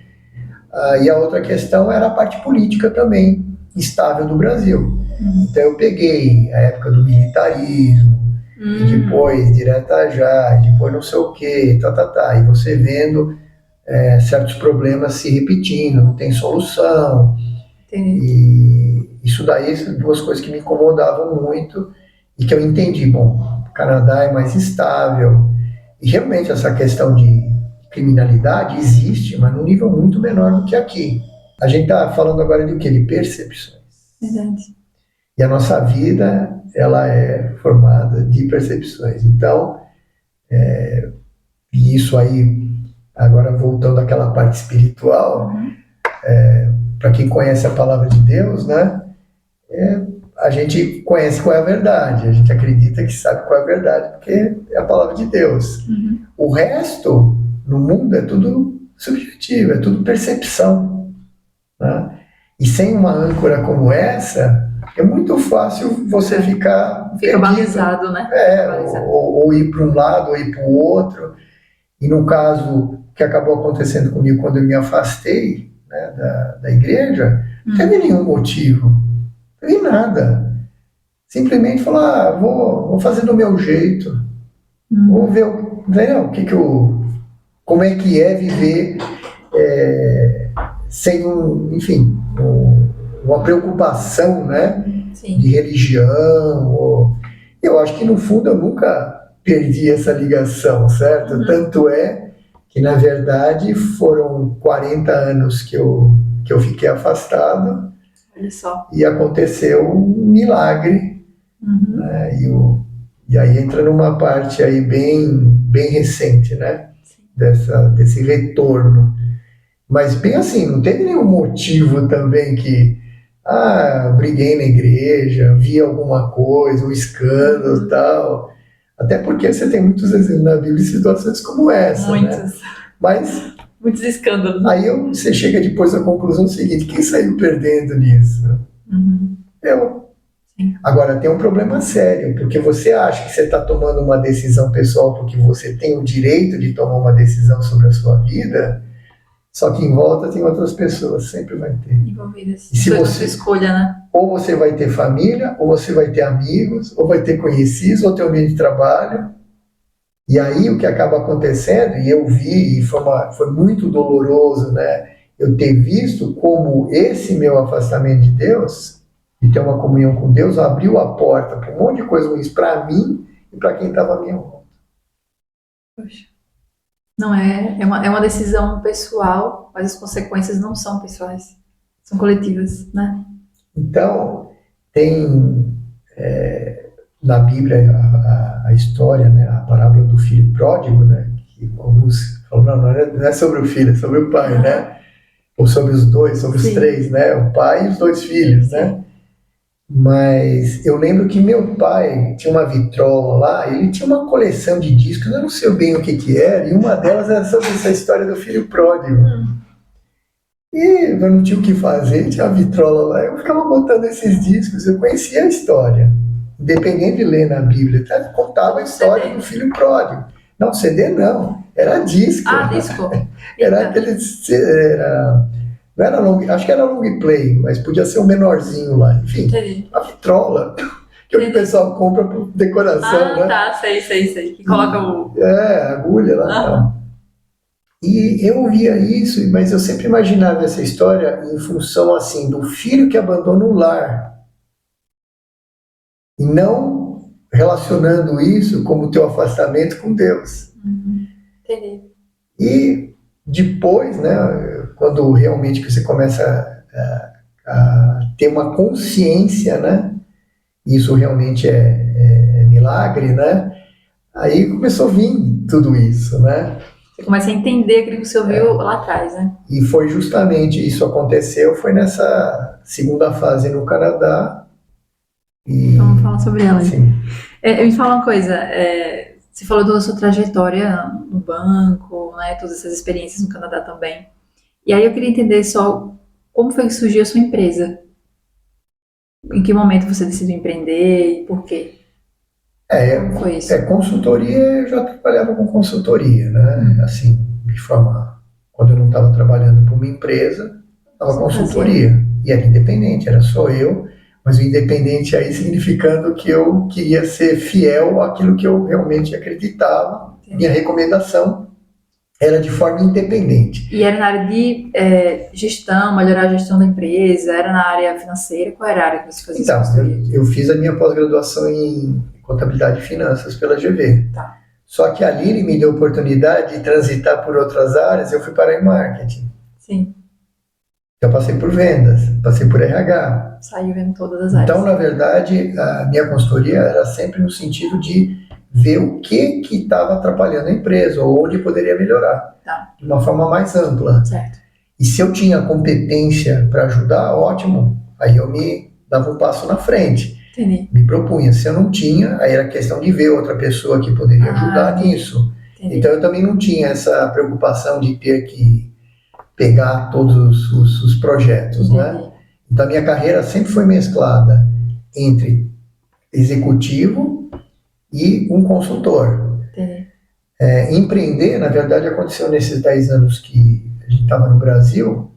E a outra questão era a parte política também, instável do Brasil. Então eu peguei a época do militarismo, e depois direta já, depois não sei o quê, e você vendo certos problemas se repetindo, não tem solução. Entendi. E isso daí são duas coisas que me incomodavam muito e que eu entendi. Bom, o Canadá é mais estável e realmente essa questão de criminalidade existe, mas num nível muito menor do que aqui. A gente está falando agora de quê? De percepções. Verdade. E a nossa vida, ela é formada de percepções. Então, e isso aí, agora voltando àquela parte espiritual, para quem conhece a palavra de Deus, né? A gente conhece qual é a verdade, a gente acredita que sabe qual é a verdade, porque é a palavra de Deus. O resto, no mundo, é tudo subjetivo, é tudo percepção, né? E sem uma âncora como essa, é muito fácil você ficar Fica perdido. balizado, né? Balizado. Ou ir para um lado, ou ir para o outro. E no caso que acabou acontecendo comigo quando eu me afastei, né, da igreja, não teve nenhum motivo, não teve nada. Simplesmente falar, vou fazer do meu jeito, vou ver como é que é viver sem uma preocupação, né, Sim. de religião. Eu acho que no fundo eu nunca perdi essa ligação, certo? Tanto é que na verdade foram 40 anos que eu fiquei afastado. Olha só. E aconteceu um milagre, né? E aí entra numa parte aí bem recente, né? Desse retorno. Mas bem assim, não teve nenhum motivo também que briguei na igreja, vi alguma coisa, um escândalo e tal. Até porque você tem muitos exemplos na Bíblia de situações como essa, né? Muitos. Mas Muitos escândalos. aí você chega depois à conclusão seguinte: quem saiu perdendo nisso? Eu. Sim. Agora, tem um problema sério, porque você acha que você está tomando uma decisão pessoal porque você tem o direito de tomar uma decisão sobre a sua vida, só que em volta tem outras pessoas, sempre vai ter. Envolvidas. E se Foi a você- sua escolha, né? Ou você vai ter família, ou você vai ter amigos, ou vai ter conhecidos, ou ter um meio de trabalho. E aí o que acaba acontecendo, e eu vi, e foi muito doloroso, né? Eu ter visto como esse meu afastamento de Deus, de ter uma comunhão com Deus, abriu a porta para um monte de coisa ruins para mim e para quem estava à minha volta. Poxa. Não é uma decisão pessoal, mas as consequências não são pessoais. São coletivas, né? Então, tem na Bíblia a história, né, a parábola do filho pródigo, né, que alguns falam, não é sobre o filho, é sobre o pai, né? Ou sobre os dois, sobre os Sim. três, né? O pai e os dois filhos, né? Mas eu lembro que meu pai tinha uma vitrola lá, ele tinha uma coleção de discos, eu não sei bem o que era, e uma delas era sobre essa história do filho pródigo. E eu não tinha o que fazer, tinha a vitrola lá, eu ficava botando esses discos, eu conhecia a história, independente de ler na Bíblia, tá? Contava a história CD. do filho pródigo. Não, CD não, era disco. Disco. Era Eita. aquele. Não era long, acho que era long play, mas podia ser um menorzinho lá. Enfim, Entendi. a vitrola, que é o que o pessoal compra por decoração, né? Tá, sei. Que coloca o... A agulha lá e tal. E eu via isso, mas eu sempre imaginava essa história em função, assim, do filho que abandona o lar. E não relacionando isso como o teu afastamento com Deus. Entendi. E depois, né, quando realmente você começa a ter uma consciência, né, isso realmente é milagre, né, aí começou a vir tudo isso, né. Você começa a entender aquilo que você ouviu lá atrás, né? E foi justamente isso aconteceu, foi nessa segunda fase no Canadá. E, Vamos falar sobre ela. sim, Me fala uma coisa, você falou da sua trajetória no banco, né, todas essas experiências no Canadá também. E aí eu queria entender só como foi que surgiu a sua empresa. Em que momento você decidiu empreender e por quê? Como foi isso? consultoria, eu já trabalhava com consultoria, né, assim, de forma, quando eu não estava trabalhando para uma empresa, estava Você consultoria, e era independente, era só eu, mas o independente aí significando que eu queria ser fiel àquilo que eu realmente acreditava, minha recomendação Era de forma independente. E era na área de gestão, melhorar a gestão da empresa, era na área financeira, qual era a área que você fazia Então, essa consultoria? eu fiz a minha pós-graduação em contabilidade e finanças pela GV. Tá. Só que ali ele me deu a oportunidade de transitar por outras áreas, eu fui parar em marketing. Sim, Eu passei por vendas, passei por RH. saiu vendo todas as áreas. Então, na verdade, a minha consultoria era sempre no sentido de ver o que estava atrapalhando a empresa ou onde poderia melhorar, Tá. de uma forma mais ampla. Certo. E se eu tinha competência para ajudar, ótimo, aí eu me dava um passo na frente, Entendi. me propunha. Se eu não tinha, aí era questão de ver outra pessoa que poderia ajudar nisso. Entendi. Então eu também não tinha essa preocupação de ter que pegar todos os projetos, né? Entendi. Então a minha carreira sempre foi mesclada entre executivo e um consultor. Entendi. Empreender, na verdade, aconteceu nesses 10 anos que a gente estava no Brasil,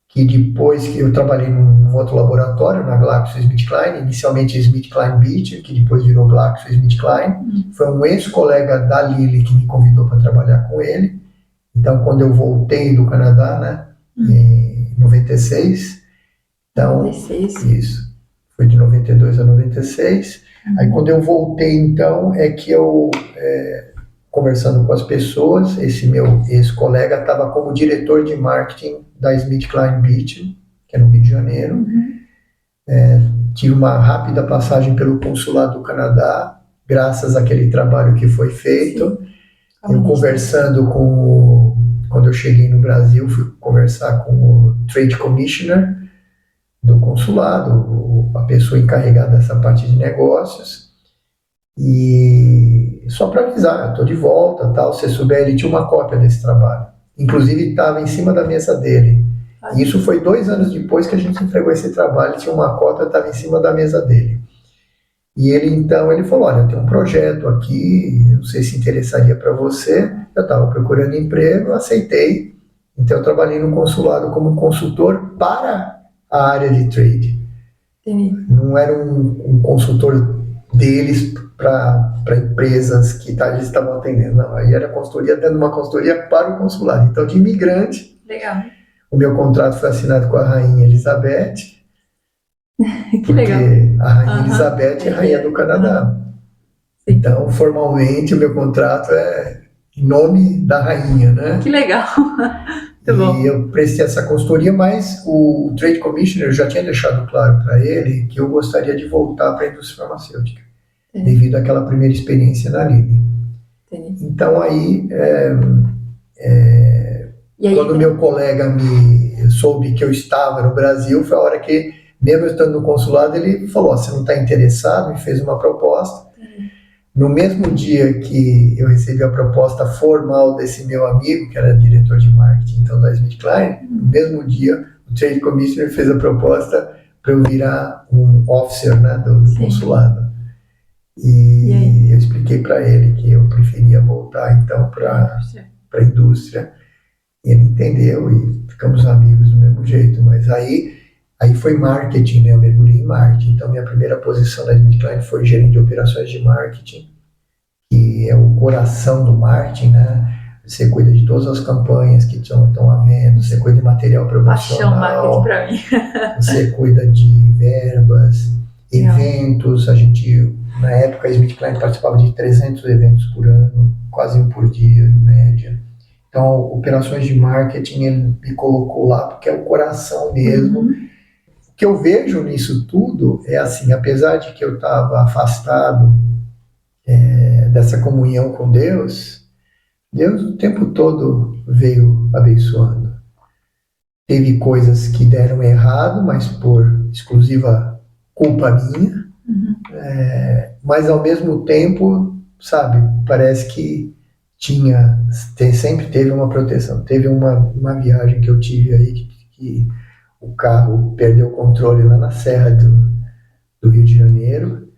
que depois que eu trabalhei num outro laboratório, na GlaxoSmithKline, inicialmente SmithKline Beach, que depois virou GlaxoSmithKline, foi um ex-colega da Lilly que me convidou para trabalhar com ele. Então, quando eu voltei do Canadá, né, em 96, então, 96. isso, foi de 92 a 96. Aí, quando eu voltei, então, é que eu, conversando com as pessoas, esse meu ex-colega estava como diretor de marketing da SmithKline Beach, que é no Rio de Janeiro. Tive uma rápida passagem pelo consulado do Canadá, graças àquele trabalho que foi feito. Eu conversando quando eu cheguei no Brasil, fui conversar com o Trade Commissioner do consulado, a pessoa encarregada dessa parte de negócios, e só para avisar, eu estou de volta, tal, se souber, ele tinha uma cópia desse trabalho, inclusive estava em cima da mesa dele, e isso foi 2 anos depois que a gente entregou esse trabalho, tinha uma cópia, estava em cima da mesa dele. E ele falou, olha, tem um projeto aqui, não sei se interessaria para você. Eu estava procurando emprego, aceitei. Então eu trabalhei no consulado como consultor para a área de trade. Entendi. Não era um consultor deles para empresas que eles estavam atendendo, não. Aí era consultoria, dando uma consultoria para o consulado. Então, de imigrante, Legal. o meu contrato foi assinado com a Rainha Elizabeth, Que porque legal. a Rainha Elizabeth é rainha do Canadá. Sim. Então, formalmente, o meu contrato é em nome da rainha, né? Que legal. Muito bom. E eu prestei essa consultoria, mas o Trade Commissioner, eu já tinha deixado claro para ele que eu gostaria de voltar para a indústria farmacêutica, devido àquela primeira experiência na Lilly. Entendi. Então, aí, E aí, quando meu colega me soube que eu estava no Brasil, foi a hora que, mesmo eu estando no consulado, ele falou, você não está interessado? Me fez uma proposta. No mesmo dia que eu recebi a proposta formal desse meu amigo, que era diretor de marketing então da SmithKline, no mesmo dia o Trade Commissioner fez a proposta para eu virar um officer, né, do consulado. E eu expliquei para ele que eu preferia voltar então para a indústria. Ele entendeu e ficamos amigos do mesmo jeito, mas aí foi marketing, né? Eu mergulhei em marketing. Então, minha primeira posição na SmithKline foi gerente de operações de marketing, que é o coração do marketing, né? Você cuida de todas as campanhas que estão havendo, você cuida de material promocional, paixão marketing para mim. você cuida de verbas, eventos. A gente, na época, a SmithKline participava de 300 eventos por ano, quase um por dia, em média. Então, operações de marketing, ele me colocou lá porque é o coração mesmo. O que eu vejo nisso tudo é assim, apesar de que eu estava afastado dessa comunhão com Deus o tempo todo veio abençoando. Teve coisas que deram errado, mas por exclusiva culpa minha, mas ao mesmo tempo, sabe, parece que sempre teve uma proteção. Teve uma viagem que eu tive aí que o carro perdeu o controle lá na Serra do Rio de Janeiro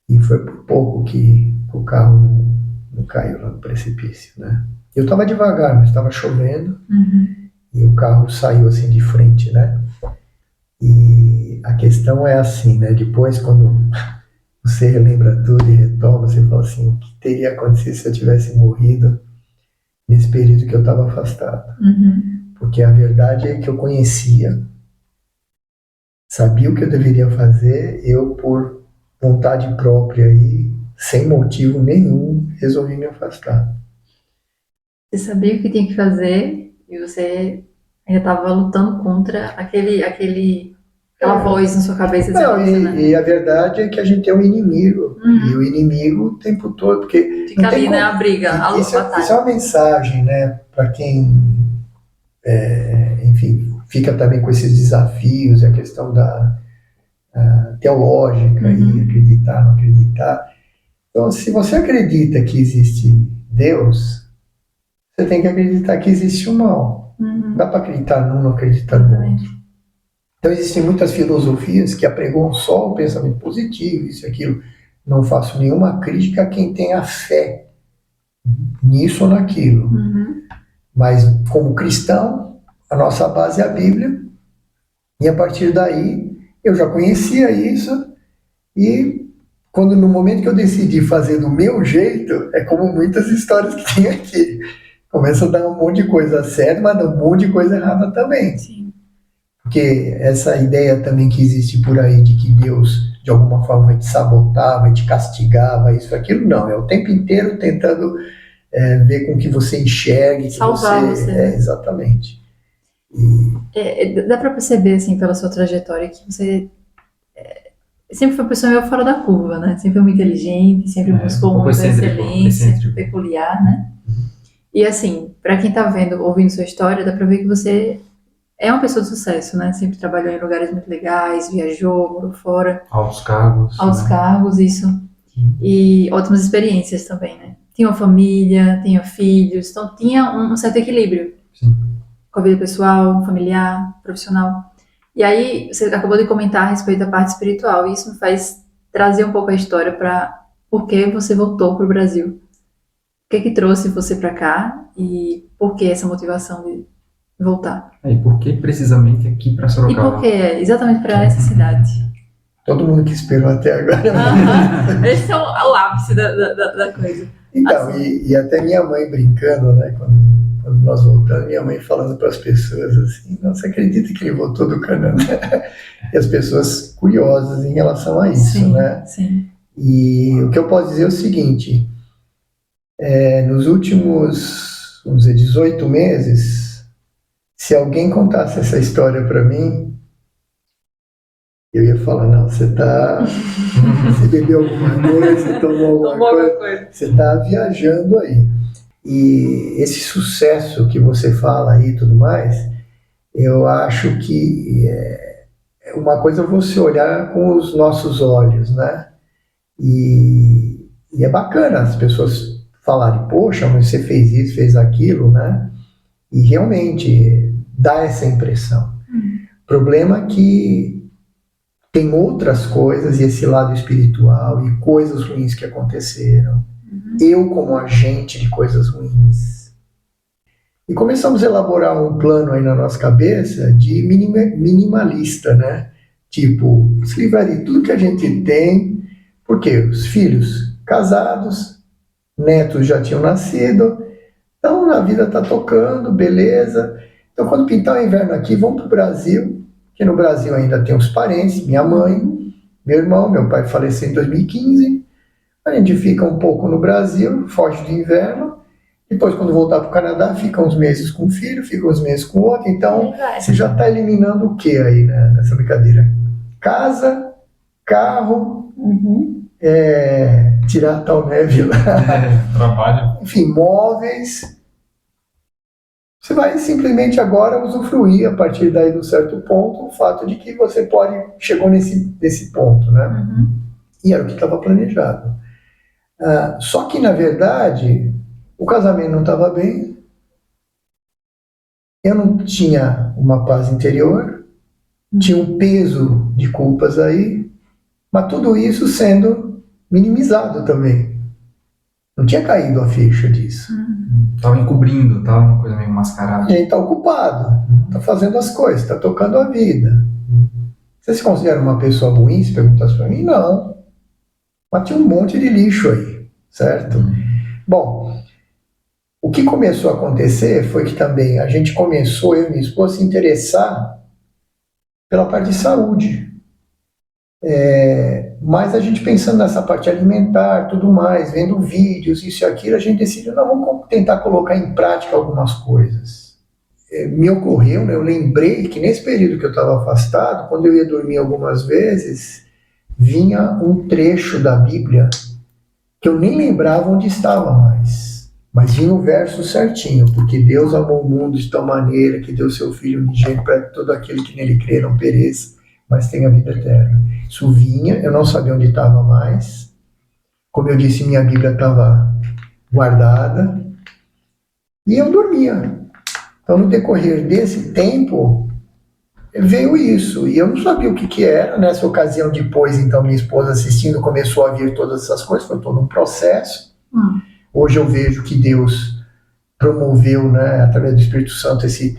e foi por pouco que o carro não caiu lá no precipício, né? Eu estava devagar, mas estava chovendo e o carro saiu assim de frente, né? E a questão é assim, né? Depois, quando você relembra tudo e retoma, você fala assim, o que teria acontecido se eu tivesse morrido nesse período que eu estava afastado. Porque a verdade é que eu conhecia, sabia o que eu deveria fazer, eu por vontade própria e sem motivo nenhum resolvi me afastar. Você sabia o que tinha que fazer e você ainda estava lutando contra aquela voz na sua cabeça Não, dizendo, né? e a verdade é que a gente tem um inimigo, e o inimigo o tempo todo, porque Fica não tem ali, né, como. a briga, a luta, Isso a é batalha. uma mensagem, né, para quem, enfim, fica também com esses desafios, a questão da teológica e acreditar, não acreditar. Então, se você acredita que existe Deus, você tem que acreditar que existe o mal. Não dá para acreditar num, não acreditar no outro. Então, existem muitas filosofias que apregoam só o pensamento positivo, isso e aquilo. Não faço nenhuma crítica a quem tenha fé nisso ou naquilo. Mas, como cristão, a nossa base é a Bíblia. E a partir daí, eu já conhecia isso. E, no momento que eu decidi fazer do meu jeito, é como muitas histórias que tem aqui. Começa a dar um monte de coisa certa, mas dá um monte de coisa errada também. Sim. Porque essa ideia também que existe por aí de que Deus, de alguma forma, vai te sabotar, vai te castigar, vai isso, aquilo, não. É o tempo inteiro tentando ver com que você enxergue. Salvar você, né? Exatamente. Dá pra perceber, assim, pela sua trajetória que você sempre foi uma pessoa meio fora da curva, né? Sempre foi muito inteligente, sempre buscou pouco muita excêntrico, excelência, excêntrico. peculiar, né? E assim, pra quem tá ouvindo sua história, dá pra ver que você é uma pessoa de sucesso, né? Sempre trabalhou em lugares muito legais, viajou, morou fora, Altos cargos. altos né? cargos, isso. E ótimas experiências também, né? Tinha uma família, tinha filhos, então tinha um certo equilíbrio. Sim. Com a vida pessoal, familiar, profissional. E aí, você acabou de comentar a respeito da parte espiritual, e isso me faz trazer um pouco a história para por que você voltou para o Brasil. O que trouxe você para cá e por que essa motivação de voltar? E por que precisamente aqui para E Sorocaba? por que exatamente para essa cidade? Todo mundo que esperou até agora. Esse é o ápice da coisa. Então, Assim. e até minha mãe brincando, né, quando nós voltamos, minha mãe falando para as pessoas assim, não, você acredita que ele voltou do Canadá? E as pessoas curiosas em relação a isso, Sim, né? sim. E o que eu posso dizer é o seguinte, nos últimos, vamos dizer, 18 meses, se alguém contasse essa história para mim, eu ia falar, não, você bebeu alguma coisa, você tomou alguma coisa, você está viajando aí. E esse sucesso que você fala aí e tudo mais, eu acho que uma coisa é você olhar com os nossos olhos, né? E é bacana as pessoas falarem, poxa, mas você fez isso, fez aquilo, né? E realmente dá essa impressão. O problema é que tem outras coisas, e esse lado espiritual, e coisas ruins que aconteceram. Eu como agente de coisas ruins. E começamos a elaborar um plano aí na nossa cabeça de minimalista, né? Tipo, se livrar de tudo que a gente tem, porque os filhos casados, netos já tinham nascido, então a vida tá tocando, beleza. Então quando pintar o inverno aqui, vamos pro Brasil, que no Brasil ainda tem os parentes, minha mãe, meu irmão, meu pai faleceu em 2015, a gente fica um pouco no Brasil, foge do inverno, depois quando voltar para o Canadá, fica uns meses com o filho, fica uns meses com o outro, então você já está eliminando o que aí, né, nessa brincadeira? Casa, carro, tirar a tal neve lá, Trabalho. enfim, móveis. Você vai simplesmente agora usufruir, a partir daí de um certo ponto, o fato de que você chegou nesse ponto, né? E era o que estava planejado. Só que, na verdade, o casamento não estava bem, eu não tinha uma paz interior, tinha um peso de culpas aí, mas tudo isso sendo minimizado também. Não tinha caído a ficha disso. Tava encobrindo, tava uma coisa meio mascarada. A gente está ocupado, está fazendo as coisas, está tocando a vida. Você se considera uma pessoa ruim, se perguntasse para mim? Não. Mas tinha um monte de lixo aí, certo? Bom, O que começou a acontecer foi que também a gente começou, eu e minha esposa, a se interessar pela parte de saúde. Mas a gente pensando nessa parte alimentar, tudo mais, vendo vídeos, isso e aquilo, a gente decidiu, não, vamos tentar colocar em prática algumas coisas. Me ocorreu, né, eu lembrei que nesse período que eu estava afastado, quando eu ia dormir algumas vezes, vinha um trecho da Bíblia que eu nem lembrava onde estava mais. Mas vinha o verso certinho, porque Deus amou o mundo de tal maneira que deu seu Filho unigênito para que todo aquele que nele crê não pereça, mas tenha vida eterna. Isso vinha, eu não sabia onde estava mais. Como eu disse, minha Bíblia estava guardada. E eu dormia. Então, no decorrer desse tempo, veio isso. E eu não sabia o que era. Nessa ocasião, depois, então, minha esposa assistindo, começou a vir todas essas coisas. Foi todo um processo. Hoje eu vejo que Deus promoveu, né, através do Espírito Santo, esse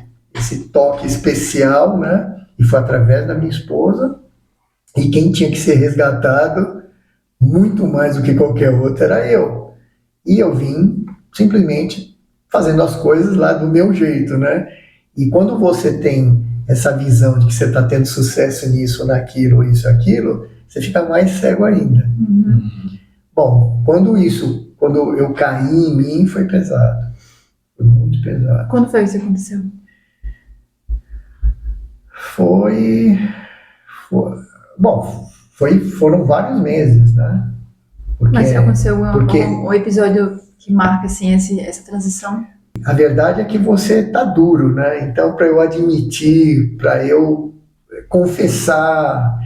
toque especial, né? E foi através da minha esposa. E quem tinha que ser resgatado, muito mais do que qualquer outro, era eu. E eu vim simplesmente fazendo as coisas lá do meu jeito, né? E quando você tem essa visão de que você está tendo sucesso nisso, naquilo, isso, aquilo, você fica mais cego ainda. Bom, quando eu caí em mim, foi pesado. Foi muito pesado. Quando foi que isso aconteceu? Foram vários meses, né? Mas aconteceu um episódio que marca assim, essa transição? A verdade é que você tá duro, né? Então, para eu admitir, para eu confessar,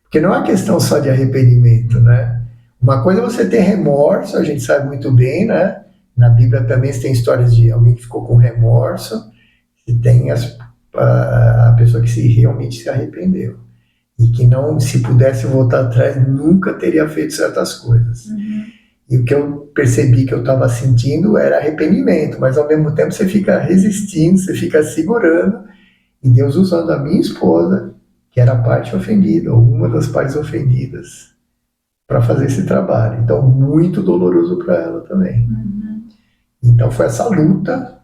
porque não é uma questão só de arrependimento, né? Uma coisa é você ter remorso, a gente sabe muito bem, né? Na Bíblia também tem histórias de alguém que ficou com remorso, e tem a pessoa que realmente se arrependeu. E que não, se pudesse voltar atrás, nunca teria feito certas coisas. E o que eu percebi que eu estava sentindo era arrependimento, mas ao mesmo tempo você fica resistindo, você fica segurando, e Deus usando a minha esposa, que era a parte ofendida, ou uma das partes ofendidas, para fazer esse trabalho. Então, muito doloroso para ela também. Então, foi essa luta,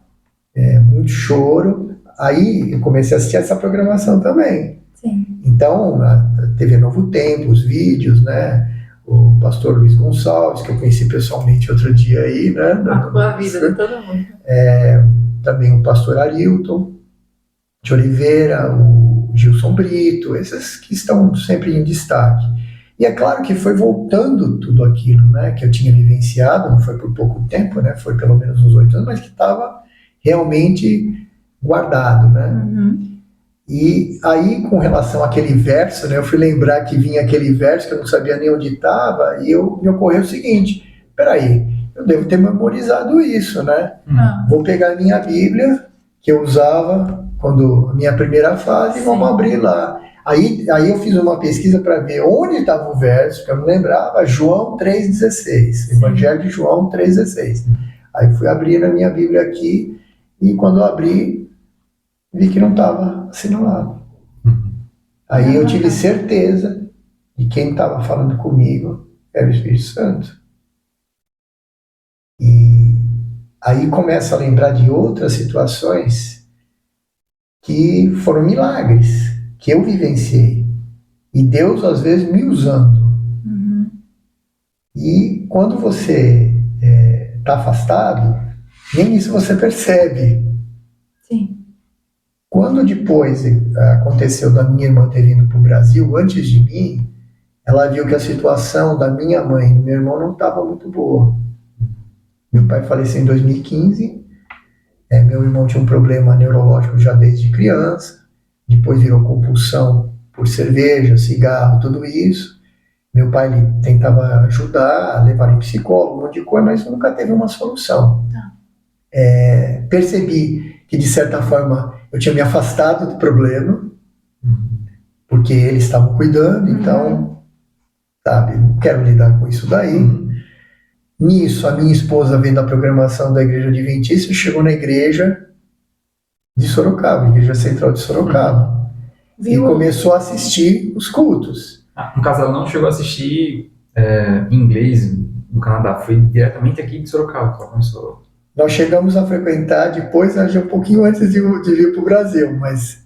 muito choro. Aí, eu comecei a assistir essa programação também. Sim. Então, a TV Novo Tempo, os vídeos, né? O pastor Luiz Gonçalves, que eu conheci pessoalmente outro dia aí, né? Marcou a vida de todo mundo. Também o pastor Arilton de Oliveira, o Gilson Brito, esses que estão sempre em destaque. E é claro que foi voltando tudo aquilo, né? Que eu tinha vivenciado, não foi por pouco tempo, né? Foi pelo menos uns 8 anos, mas que estava realmente guardado, né? E aí, com relação àquele verso, né, eu fui lembrar que vinha aquele verso que eu não sabia nem onde estava, e me ocorreu o seguinte: peraí, eu devo ter memorizado isso, né? Vou pegar a minha Bíblia, que eu usava quando a minha primeira fase, e vamos abrir lá. Aí eu fiz uma pesquisa para ver onde estava o verso, que eu não lembrava, João 3,16, Evangelho de João 3,16. Aí fui abrir na minha Bíblia aqui, e quando eu abri, vi que não estava assinalado. Aí eu tive certeza de quem estava falando comigo era o Espírito Santo. E aí começa a lembrar de outras situações que foram milagres, que eu vivenciei. E Deus, às vezes, me usando. E quando você está afastado, nem isso você percebe. Sim. Quando depois aconteceu da minha irmã ter vindo para o Brasil, antes de mim, ela viu que a situação da minha mãe e do meu irmão não estava muito boa. Meu pai faleceu em 2015, meu irmão tinha um problema neurológico já desde criança, depois virou compulsão por cerveja, cigarro, tudo isso. Meu pai ele tentava ajudar, levar em psicólogo, um monte de coisa, mas nunca teve uma solução. Percebi que, de certa forma, eu tinha me afastado do problema, porque eles estavam cuidando, então, sabe, não quero lidar com isso daí. Nisso, a minha esposa, vendo a programação da Igreja Adventista, chegou na igreja de Sorocaba, Igreja Central de Sorocaba, e começou a assistir os cultos. No caso, ela não chegou a assistir em inglês no Canadá, foi diretamente aqui de Sorocaba que ela começou. Nós chegamos a frequentar depois, já um pouquinho antes de vir para o Brasil, mas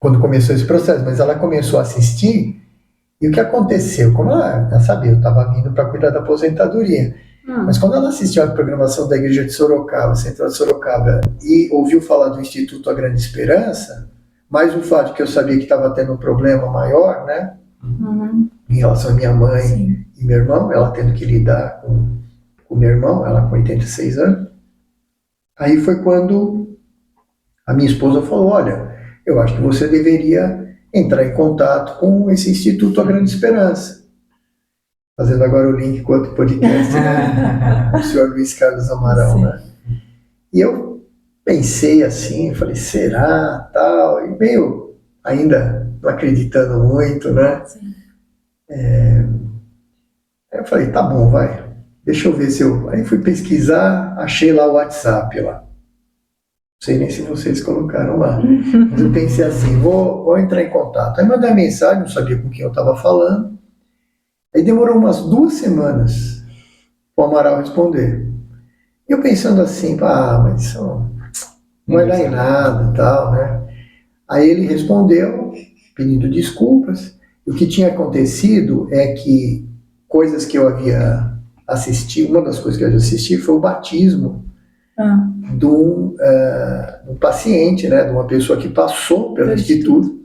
quando começou esse processo, mas ela começou a assistir, e o que aconteceu? Como ela já sabia, eu estava vindo para cuidar da aposentadoria, mas quando ela assistiu a programação da igreja de Sorocaba, Central de Sorocaba, e ouviu falar do Instituto A Grande Esperança, mais um fato que eu sabia que estava tendo um problema maior, né, em relação à minha mãe Sim. e meu irmão, ela tendo que lidar com o meu irmão, ela com 86 anos. Aí foi quando a minha esposa falou, olha, eu acho que você deveria entrar em contato com esse Instituto A Grande Esperança. Fazendo agora o link com outro podcast, né? O senhor Luiz Carlos Amaral, Sim. né? E eu pensei assim, falei, será, tal, e meio ainda não acreditando muito, né? Sim. Aí eu falei, tá bom, vai. Deixa eu ver se eu... Aí fui pesquisar, achei lá o WhatsApp lá. Não sei nem se vocês colocaram lá. Mas eu pensei assim, vou entrar em contato. Aí mandei mensagem, não sabia com quem eu estava falando. Aí demorou umas 2 semanas para o Amaral responder. E eu pensando assim, mas isso não vai dar em nada e tal, né? Aí ele respondeu, pedindo desculpas. E o que tinha acontecido é que coisas que eu havia assistido, uma das coisas que eu assisti foi o batismo de um paciente, né, de uma pessoa que passou pelo Instituto.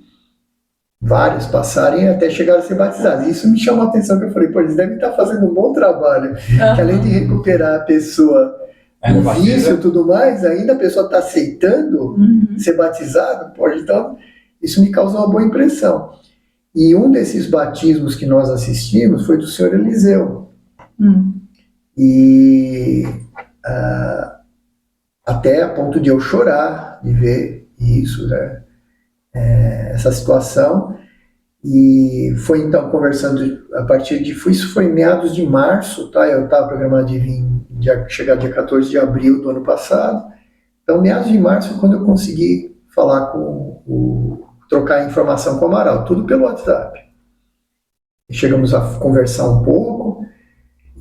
Vários passarem até chegar a ser batizados. Isso me chamou a atenção, que eu falei, pô, eles devem estar fazendo um bom trabalho. Que além de recuperar a pessoa o vício e tudo mais, ainda a pessoa está aceitando ser batizado. Pô, então, isso me causou uma boa impressão. E um desses batismos que nós assistimos foi do senhor Eliseu. E até a ponto de eu chorar de ver isso, né? Essa situação. E foi então conversando a partir de... Isso foi em meados de março, tá? Eu estava programado de chegar dia 14 de abril do ano passado. Então, meados de março, quando eu consegui falar trocar informação com o Amaral, tudo pelo WhatsApp. E chegamos a conversar um pouco,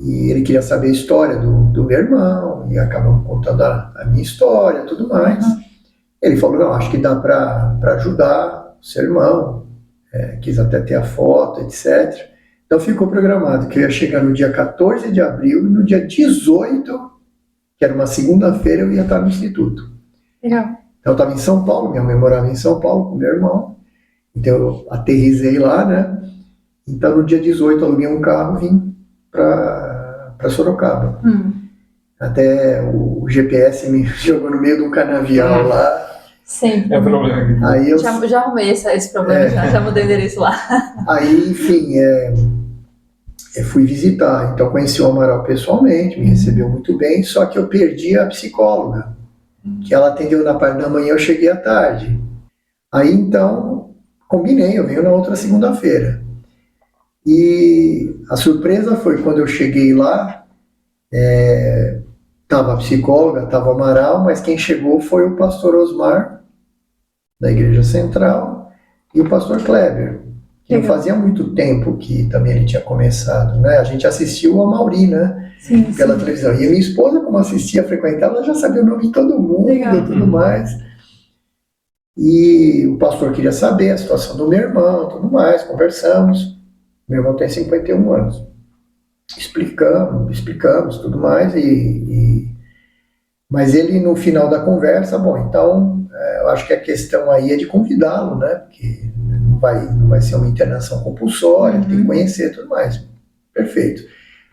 e ele queria saber a história do meu irmão, e acabamos contando a minha história, tudo mais. Ele falou, não, acho que dá para ajudar o seu irmão, quis até ter a foto, etc. Então ficou programado que eu ia chegar no dia 14 de abril, e no dia 18, que era uma segunda-feira, eu ia estar no Instituto. Legal. Então eu estava em São Paulo, minha mãe morava em São Paulo com meu irmão, então eu aterrisei lá, né? Então no dia 18 eu aluguei um carro e vim para Sorocaba. Até o GPS me jogou no meio de um canavial lá. Sempre. É o problema. Aí eu Já arrumei esse problema, já mudei o endereço lá. Aí, enfim, eu fui visitar. Então conheci o Amaral pessoalmente, me recebeu muito bem, só que eu perdi a psicóloga, que ela atendeu na parte da manhã, eu cheguei à tarde. Aí então, combinei, eu venho na outra segunda-feira. E a surpresa foi quando eu cheguei lá, estava a psicóloga, estava o Amaral, mas quem chegou foi o pastor Osmar, da Igreja Central, e o pastor Kleber, que não fazia muito tempo que também ele tinha começado, né? A gente assistiu a Mauri, né? Sim, pela televisão. E a minha esposa, como assistia, frequentava, ela já sabia o nome de todo mundo e tudo mais. E o pastor queria saber a situação do meu irmão, tudo mais, conversamos. Meu irmão tem 51 anos. Explicamos tudo mais, mas ele, no final da conversa, bom, então, eu acho que a questão aí é de convidá-lo, né? Porque não vai ser uma internação compulsória, tem que conhecer tudo mais. Perfeito.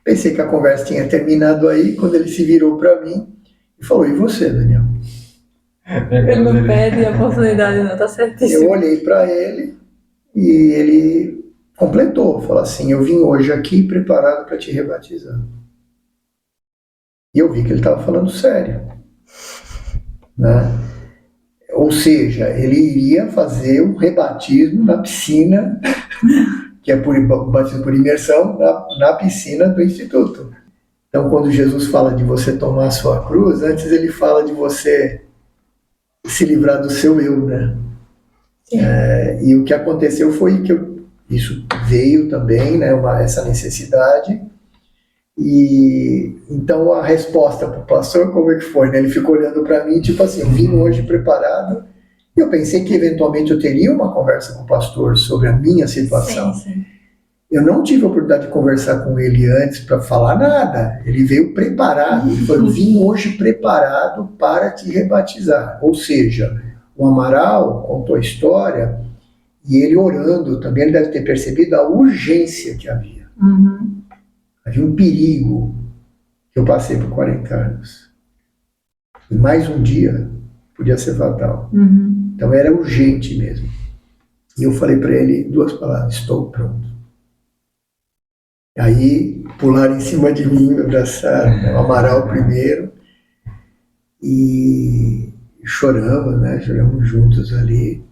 Pensei que a conversa tinha terminado aí, quando ele se virou para mim e falou, e você, Daniel? Ele não perde a oportunidade, não, tá certíssimo. Eu olhei para ele e ele completou, falou assim, eu vim hoje aqui preparado para te rebatizar. E eu vi que ele estava falando sério, né? Ou seja, ele iria fazer um rebatismo na piscina, que é batismo por imersão, na piscina do Instituto. Então, quando Jesus fala de você tomar a sua cruz, antes ele fala de você se livrar do seu eu, né? E o que aconteceu foi que isso veio também, né, essa necessidade, E então a resposta para o pastor, como é que foi? Né? Ele ficou olhando para mim, tipo assim, eu vim hoje preparado. E eu pensei que eventualmente eu teria uma conversa com o pastor sobre a minha situação. Sim. Eu não tive a oportunidade de conversar com ele antes para falar nada. Ele veio preparado. Ele falou, eu vim hoje preparado para te rebatizar. Ou seja, o Amaral contou a história e ele orando também, ele deve ter percebido a urgência que havia. Uhum. Havia um perigo que eu passei por 40 anos. E mais um dia podia ser fatal. Uhum. Então era urgente mesmo. E eu falei para ele 2 palavras, estou pronto. Aí pularam em cima de mim, me abraçaram, né? O Amaral primeiro, e choramos, né? Choramos juntos ali.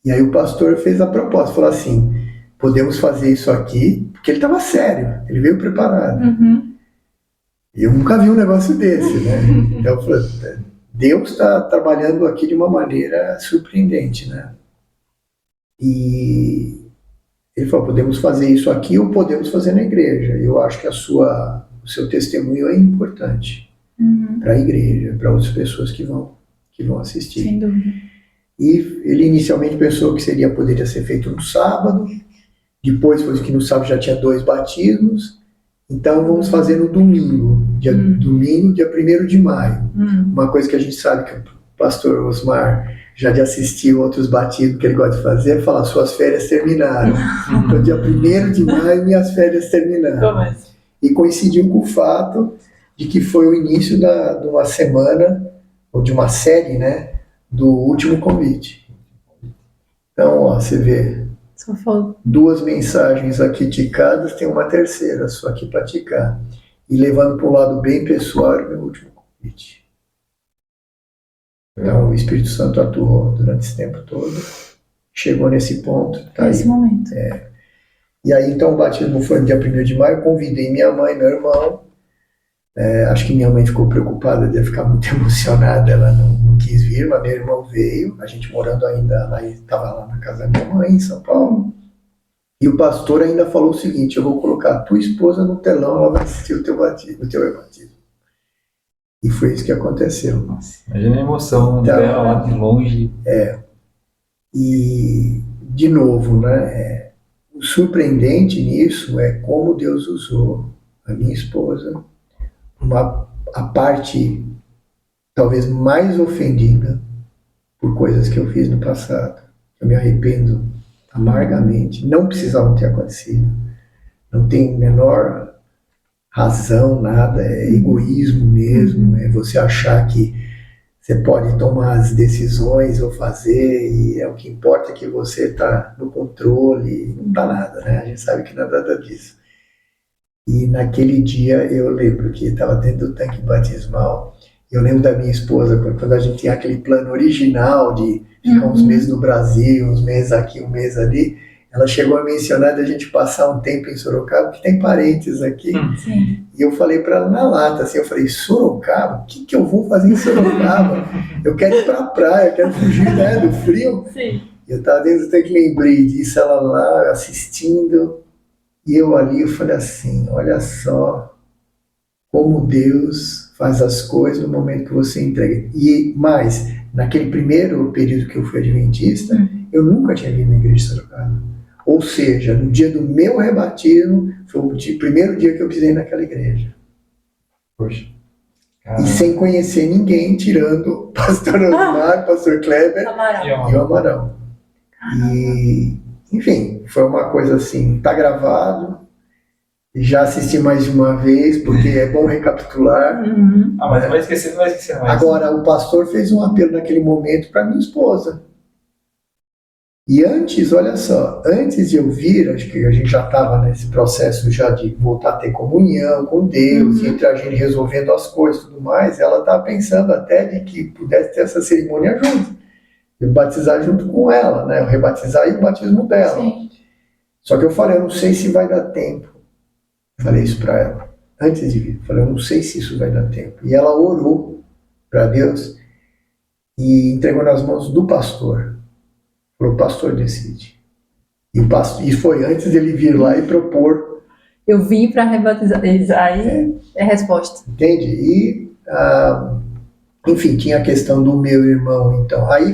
E aí o pastor fez a proposta, falou assim, podemos fazer isso aqui, porque ele estava sério, ele veio preparado. Uhum. E eu nunca vi um negócio desse, né? Então eu falei, Deus está trabalhando aqui de uma maneira surpreendente, né? E ele falou, podemos fazer isso aqui ou podemos fazer na igreja. Eu acho que o seu testemunho é importante para a igreja, para outras pessoas que vão assistir. Sem dúvida. E ele inicialmente pensou que poderia ser feito no sábado, depois foi que no sábado já tinha 2 batismos, então vamos fazer no domingo, dia 1º de maio. Uma coisa que a gente sabe que o pastor Osmar já de assistir outros batismos que ele gosta de fazer, é falar, suas férias terminaram. Então, dia 1º de maio, minhas férias terminaram. E coincidiu com o fato de que foi o início de uma semana, ou de uma série, né, do último convite. Então, ó, você vê, Só falta. 2 mensagens aqui ticadas, tem uma terceira só aqui para ticar. E levando para o lado bem pessoal, era o meu último convite. Então, o Espírito Santo atuou durante esse tempo todo, chegou nesse ponto. Tá Nesse aí. momento. E aí, então, o batismo foi no dia 1º de maio, convidei minha mãe, meu irmão. Acho que minha mãe ficou preocupada, de ficar muito emocionada, ela não quis vir, mas meu irmão veio, a gente morando ainda lá, estava lá na casa da minha mãe, em São Paulo. E o pastor ainda falou o seguinte, eu vou colocar a tua esposa no telão, ela vai assistir o teu batismo, E foi isso que aconteceu. Nossa, imagina a emoção Então, dela lá de longe. E, de novo, né, o surpreendente nisso é como Deus usou a minha esposa, a parte talvez mais ofendida por coisas que eu fiz no passado. Eu me arrependo amargamente. Não precisavam ter acontecido. Não tem menor razão, nada. É egoísmo mesmo. É você achar que você pode tomar as decisões ou fazer e o que importa é que você está no controle. Não dá nada, né? A gente sabe que não é nada disso. E naquele dia eu lembro que estava dentro do tanque batismal. Eu lembro da minha esposa, quando a gente tinha aquele plano original de ficar uns meses no Brasil, uns meses aqui, um mês ali, ela chegou a mencionar da gente passar um tempo em Sorocaba, que tem parentes aqui. Sim. E eu falei para ela na lata, assim, eu falei, Sorocaba? O que eu vou fazer em Sorocaba? Eu quero ir para a praia, eu quero fugir, né, do frio. Sim. Eu estava dentro do tanque, lembrei disso, ela lá assistindo, e eu ali, eu falei assim, olha só como Deus faz as coisas no momento que você entrega. E mais, naquele primeiro período que eu fui adventista, eu nunca tinha vindo na igreja de Sorocaba. Ou seja, no dia do meu rebatismo, foi o primeiro dia que eu pisei naquela igreja. Poxa. E sem conhecer ninguém, tirando o pastor Osmar, o pastor Kleber Amaral. e o Amaral. E, enfim, foi uma coisa assim, tá gravado, já assisti mais de uma vez, porque é bom recapitular. Mas não vai esquecer mais. Agora, o pastor fez um apelo naquele momento para minha esposa. E antes, olha só, antes de eu vir, acho que a gente já estava nesse processo já de voltar a ter comunhão com Deus, e entre a gente resolvendo as coisas e tudo mais, ela estava pensando até de que pudesse ter essa cerimônia junto. Eu batizar junto com ela, né? Eu rebatizar e o batismo dela. Sim. Só que eu falei, eu não sei se vai dar tempo. Eu falei isso para ela, antes de vir. Eu falei, eu não sei se isso vai dar tempo. E ela orou para Deus e entregou nas mãos do pastor. Falou, o pastor decide. E foi antes dele vir lá e propor. Eu vim para rebatizar. Isso aí é a resposta. Entende? E, enfim, tinha a questão do meu irmão, então. Aí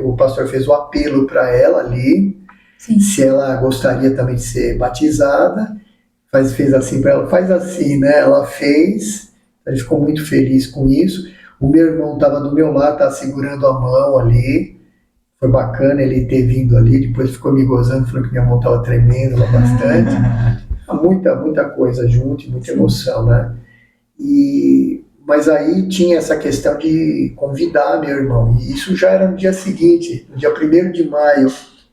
o pastor fez o apelo para ela ali, Sim. se ela gostaria também de ser batizada. Fez assim para ela, faz assim, né? Ela fez, a gente ficou muito feliz com isso. O meu irmão estava do meu lado, estava segurando a mão ali. Foi bacana ele ter vindo ali, depois ficou me gozando, falou que minha mão estava tremendo bastante. Muita coisa junto, muita emoção, né? Mas aí tinha essa questão de convidar meu irmão, e isso já era no dia seguinte, no dia 1º de maio,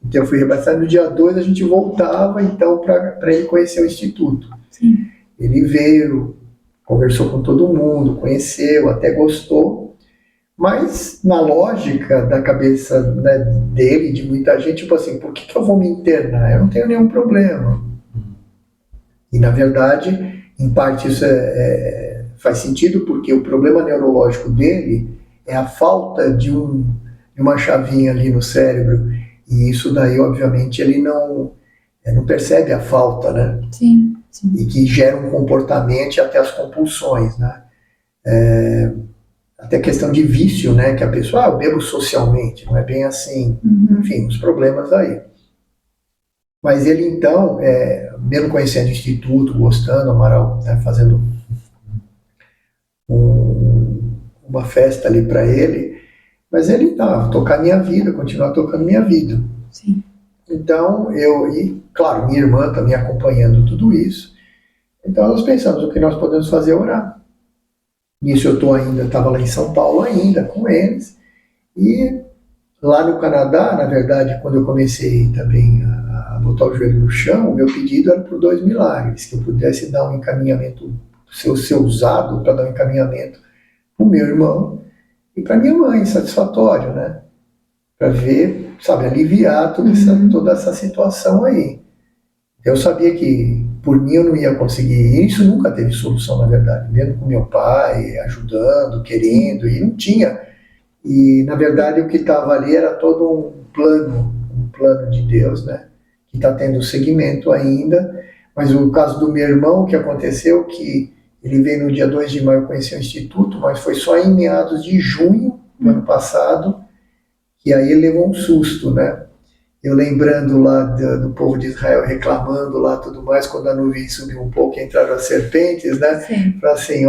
então eu fui rebatizado, no dia 2 a gente voltava então para ele conhecer o Instituto. Sim. Ele veio, conversou com todo mundo, conheceu, até gostou, mas na lógica da cabeça, né, dele, de muita gente, tipo assim, por que eu vou me internar? Eu não tenho nenhum problema. E na verdade, em parte isso faz sentido, porque o problema neurológico dele é a falta de uma chavinha ali no cérebro, e isso daí, obviamente, ele não percebe a falta, né? Sim, sim. E que gera um comportamento e até as compulsões, né? Até questão de vício, né? Que a pessoa, eu bebo socialmente, não é bem assim. Enfim, os problemas aí. Mas ele então, mesmo conhecendo o Instituto, gostando, Amaral, né, fazendo uma festa ali para ele, mas ele tocar minha vida, continuar tocando minha vida. Sim. Então, e claro, minha irmã também acompanhando tudo isso. Então nós pensamos, o que nós podemos fazer é orar. Nisso eu estava lá em São Paulo ainda, com eles, e lá no Canadá, na verdade, quando eu comecei também a botar o joelho no chão, o meu pedido era por 2 milagres, que eu pudesse dar um encaminhamento, ser usado para dar um encaminhamento para o meu irmão e para minha mãe, satisfatório, né? Para ver, sabe, aliviar toda essa situação aí. Eu sabia que por mim eu não ia conseguir, e isso nunca teve solução, na verdade, mesmo com meu pai ajudando, querendo, e não tinha. E, na verdade, o que estava ali era todo um plano de Deus, né? Que está tendo seguimento ainda. Mas o caso do meu irmão, o que aconteceu, que ele veio no dia 2 de maio conhecer o Instituto, mas foi só em meados de junho do ano passado, que aí ele levou um susto, né? Eu lembrando lá do povo de Israel reclamando lá tudo mais, quando a nuvem subiu um pouco e entraram as serpentes, né? Falei assim,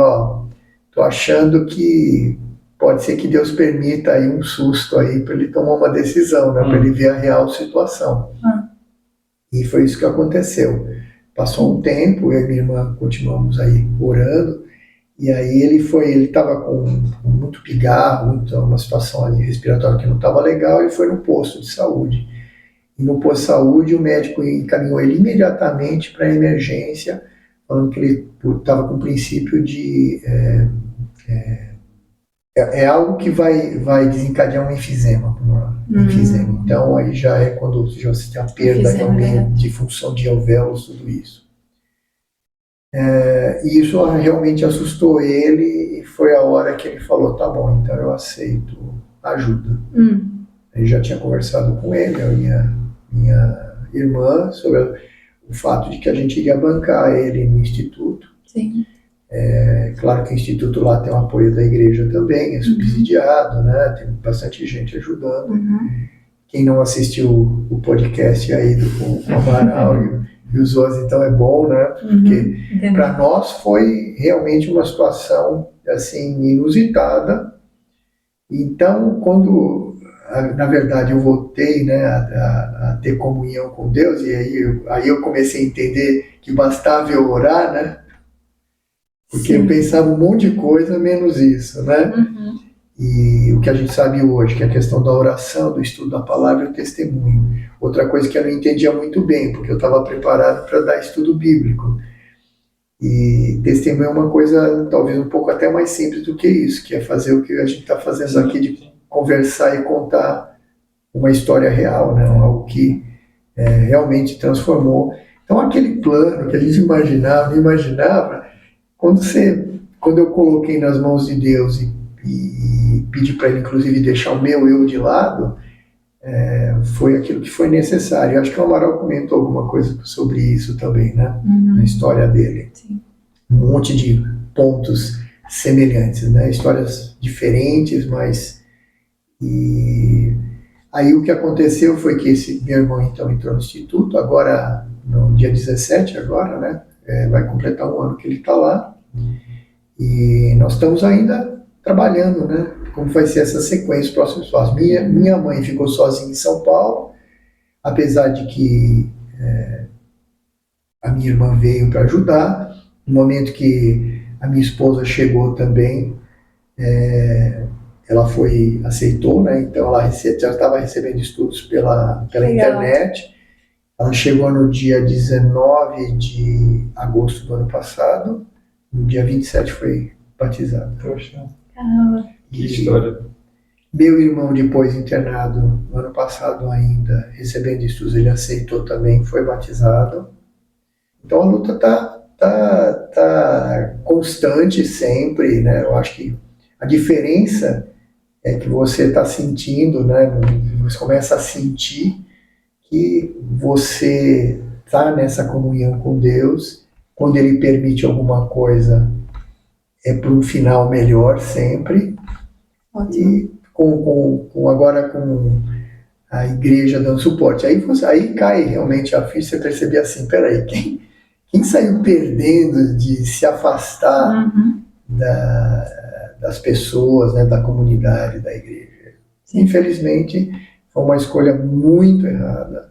tô achando que pode ser que Deus permita aí um susto aí para ele tomar uma decisão, né? Para ele ver a real situação. E foi isso que aconteceu. Passou um tempo, eu e minha irmã continuamos aí orando, e aí ele estava com muito pigarro, uma situação ali respiratória que não estava legal, e foi no posto de saúde. E no posto de saúde, o médico encaminhou ele imediatamente para a emergência, falando que ele estava com o princípio de... É algo que vai desencadear um enfisema. Então, aí já é quando você tem a perda realmente de função de alvéolos, tudo isso. E isso realmente assustou ele, e foi a hora que ele falou, tá bom, então eu aceito ajuda. Ele já tinha conversado com ele, eu e minha irmã, sobre o fato de que a gente iria bancar ele no Instituto. Sim. Claro que o Instituto lá tem o apoio da igreja também, é subsidiado, né? Tem bastante gente ajudando. Quem não assistiu o podcast aí com o Amaral e os outros, então é bom, né? Porque para nós foi realmente uma situação assim inusitada. Então, quando na verdade eu voltei, né, a ter comunhão com Deus, e aí eu comecei a entender que bastava eu orar, né? Porque eu pensava um monte de coisa, menos isso, né? E o que a gente sabe hoje, que é a questão da oração, do estudo da palavra e o testemunho. Outra coisa que eu não entendia muito bem, porque eu estava preparado para dar estudo bíblico. E testemunho é uma coisa, talvez um pouco até mais simples do que isso, que é fazer o que a gente está fazendo aqui, de conversar e contar uma história real, né? Algo que realmente transformou. Então, aquele plano que a gente não imaginava, quando eu coloquei nas mãos de Deus e pedi para ele, inclusive, deixar o meu eu de lado, foi aquilo que foi necessário. Eu acho que o Amaral comentou alguma coisa sobre isso também, né? Uhum. Na história dele. Sim. Um monte de pontos semelhantes, né? Histórias diferentes, mas... E aí o que aconteceu foi que esse meu irmão então entrou no instituto, agora no dia 17 agora, né? Vai completar um ano que ele está lá. E nós estamos ainda trabalhando, né? Como vai ser essa sequência, os próximos passos. Minha mãe ficou sozinha em São Paulo, apesar de que a minha irmã veio para ajudar. No momento que a minha esposa chegou também, ela aceitou, né? Então ela já estava recebendo estudos pela Legal. internet. Ela chegou no dia 19 de agosto do ano passado, no dia 27 foi batizada. Poxa, Caramba. que história. Meu irmão, depois internado no ano passado ainda, recebendo estudos, ele aceitou também, foi batizado. Então a luta tá constante sempre, né? Eu acho que a diferença é que você está sentindo, né? Você começa a sentir que você está nessa comunhão com Deus, quando Ele permite alguma coisa, é para um final melhor sempre. Ótimo. E agora com a igreja dando suporte, aí cai realmente a ficha, você perceber assim, peraí, quem saiu perdendo de se afastar Uhum. das pessoas, né, da comunidade, da igreja? Sim. Infelizmente, foi uma escolha muito errada.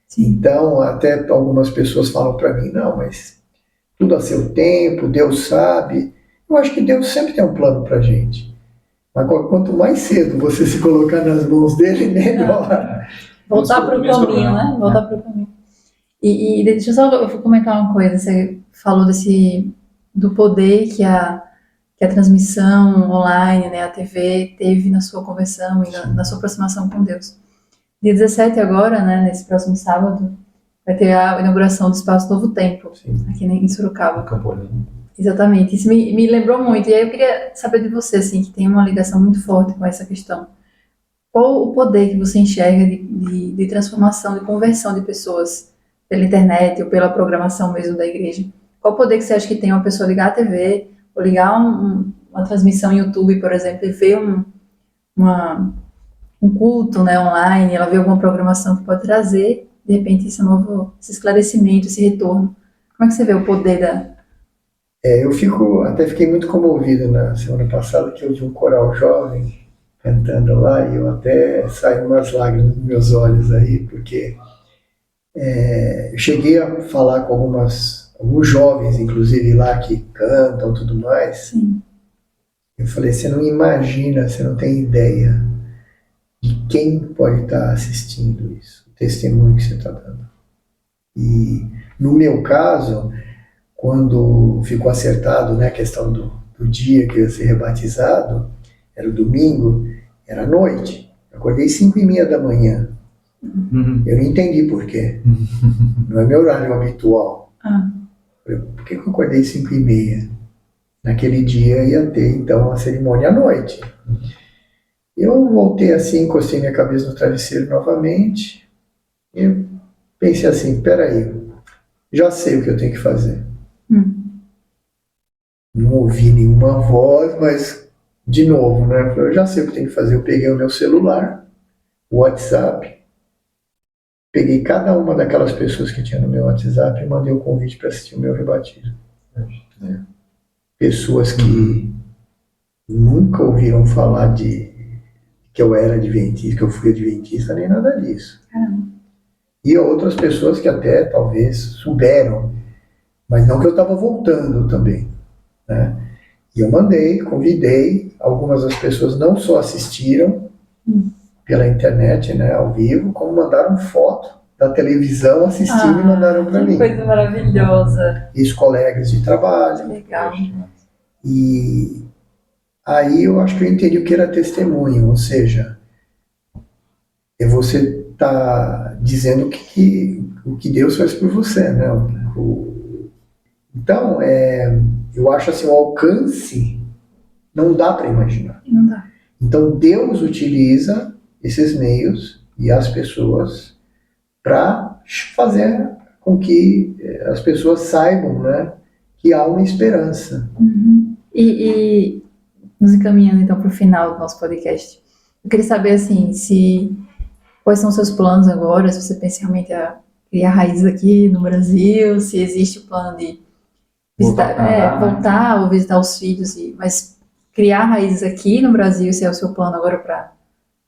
Sim. Então, até algumas pessoas falam para mim, não, mas tudo a seu tempo, Deus sabe. Eu acho que Deus sempre tem um plano para a gente. Mas quanto mais cedo você se colocar nas mãos dele, melhor. Voltar para o caminho, né? Voltar para o caminho. E deixa eu só comentar uma coisa. Você falou do poder que a transmissão online, né, a TV, teve na sua conversão e na sua aproximação com Deus. Dia 17 agora, né, nesse próximo sábado, vai ter a inauguração do Espaço Novo Tempo, Sim. aqui em Sorocaba. Campolim. Exatamente. Isso me lembrou muito. E aí eu queria saber de você, assim, que tem uma ligação muito forte com essa questão. Qual o poder que você enxerga de transformação, de conversão de pessoas pela internet ou pela programação mesmo da igreja? Qual o poder que você acha que tem uma pessoa ligar a TV ou ligar uma transmissão em YouTube, por exemplo, e ver um culto, né, online, ela vê alguma programação que pode trazer, de repente, esse esclarecimento, esse retorno? Como é que você vê o poder da... Eu até fiquei muito comovido na semana passada, que eu vi um coral jovem cantando lá, e eu até saí umas lágrimas nos meus olhos aí, porque eu cheguei a falar com alguns jovens, inclusive lá, que cantam e tudo mais. Sim. Eu falei, você não imagina, você não tem ideia de quem pode estar assistindo isso, o testemunho que você está dando. E no meu caso, quando ficou acertado, né, a questão do dia que eu ia ser rebatizado, era o domingo, era noite. Eu acordei 5h30 da manhã. Eu não entendi por quê. Não é meu horário habitual. Por que eu acordei 5h30? Naquele dia ia ter, então, a cerimônia à noite. Eu voltei assim, encostei minha cabeça no travesseiro novamente. E pensei assim, peraí, já sei o que eu tenho que fazer. Não ouvi nenhuma voz, mas, de novo, né? Eu já sei o que eu tenho que fazer. Eu peguei o meu celular, o WhatsApp, peguei cada uma daquelas pessoas que tinha no meu WhatsApp e mandei o convite para assistir o meu rebatismo. Pessoas que nunca ouviram falar que eu era adventista, que eu fui adventista, nem nada disso. E outras pessoas que até talvez souberam, mas não que eu estava voltando também, né? E eu convidei, algumas das pessoas não só assistiram pela internet, né, ao vivo, como mandaram foto da televisão assistindo e mandaram para mim. Que coisa maravilhosa. Ex-colegas de trabalho. Legal. E aí eu acho que eu entendi o que era testemunho, ou seja, você tá dizendo o que Deus faz por você, né? Então, eu acho assim, o alcance não dá para imaginar. Não dá. Então Deus utiliza esses meios e as pessoas para fazer com que as pessoas saibam, né, que há uma esperança. E nos encaminhando então para o final do nosso podcast, eu queria saber assim, quais são os seus planos agora, se você pensa realmente a criar raízes aqui no Brasil, se existe o plano de voltar ou visitar os filhos, mas criar raízes aqui no Brasil, se é o seu plano agora para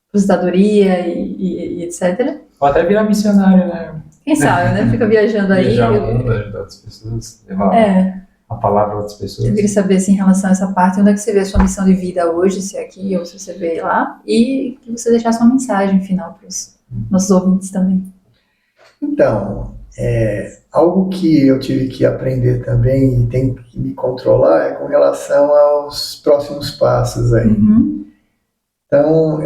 aposentadoria e etc. Ou até virar missionário, né? Quem sabe, né? Fica viajando aí. Viajar o mundo, ajudar outras pessoas, levar a palavra a outras pessoas. Eu queria saber, assim, em relação a essa parte, onde é que você vê a sua missão de vida hoje, se é aqui ou se você vê lá, e que você deixasse uma mensagem final para os nossos ouvintes também. Então, algo que eu tive que aprender também e tenho que me controlar é com relação aos próximos passos aí. Então,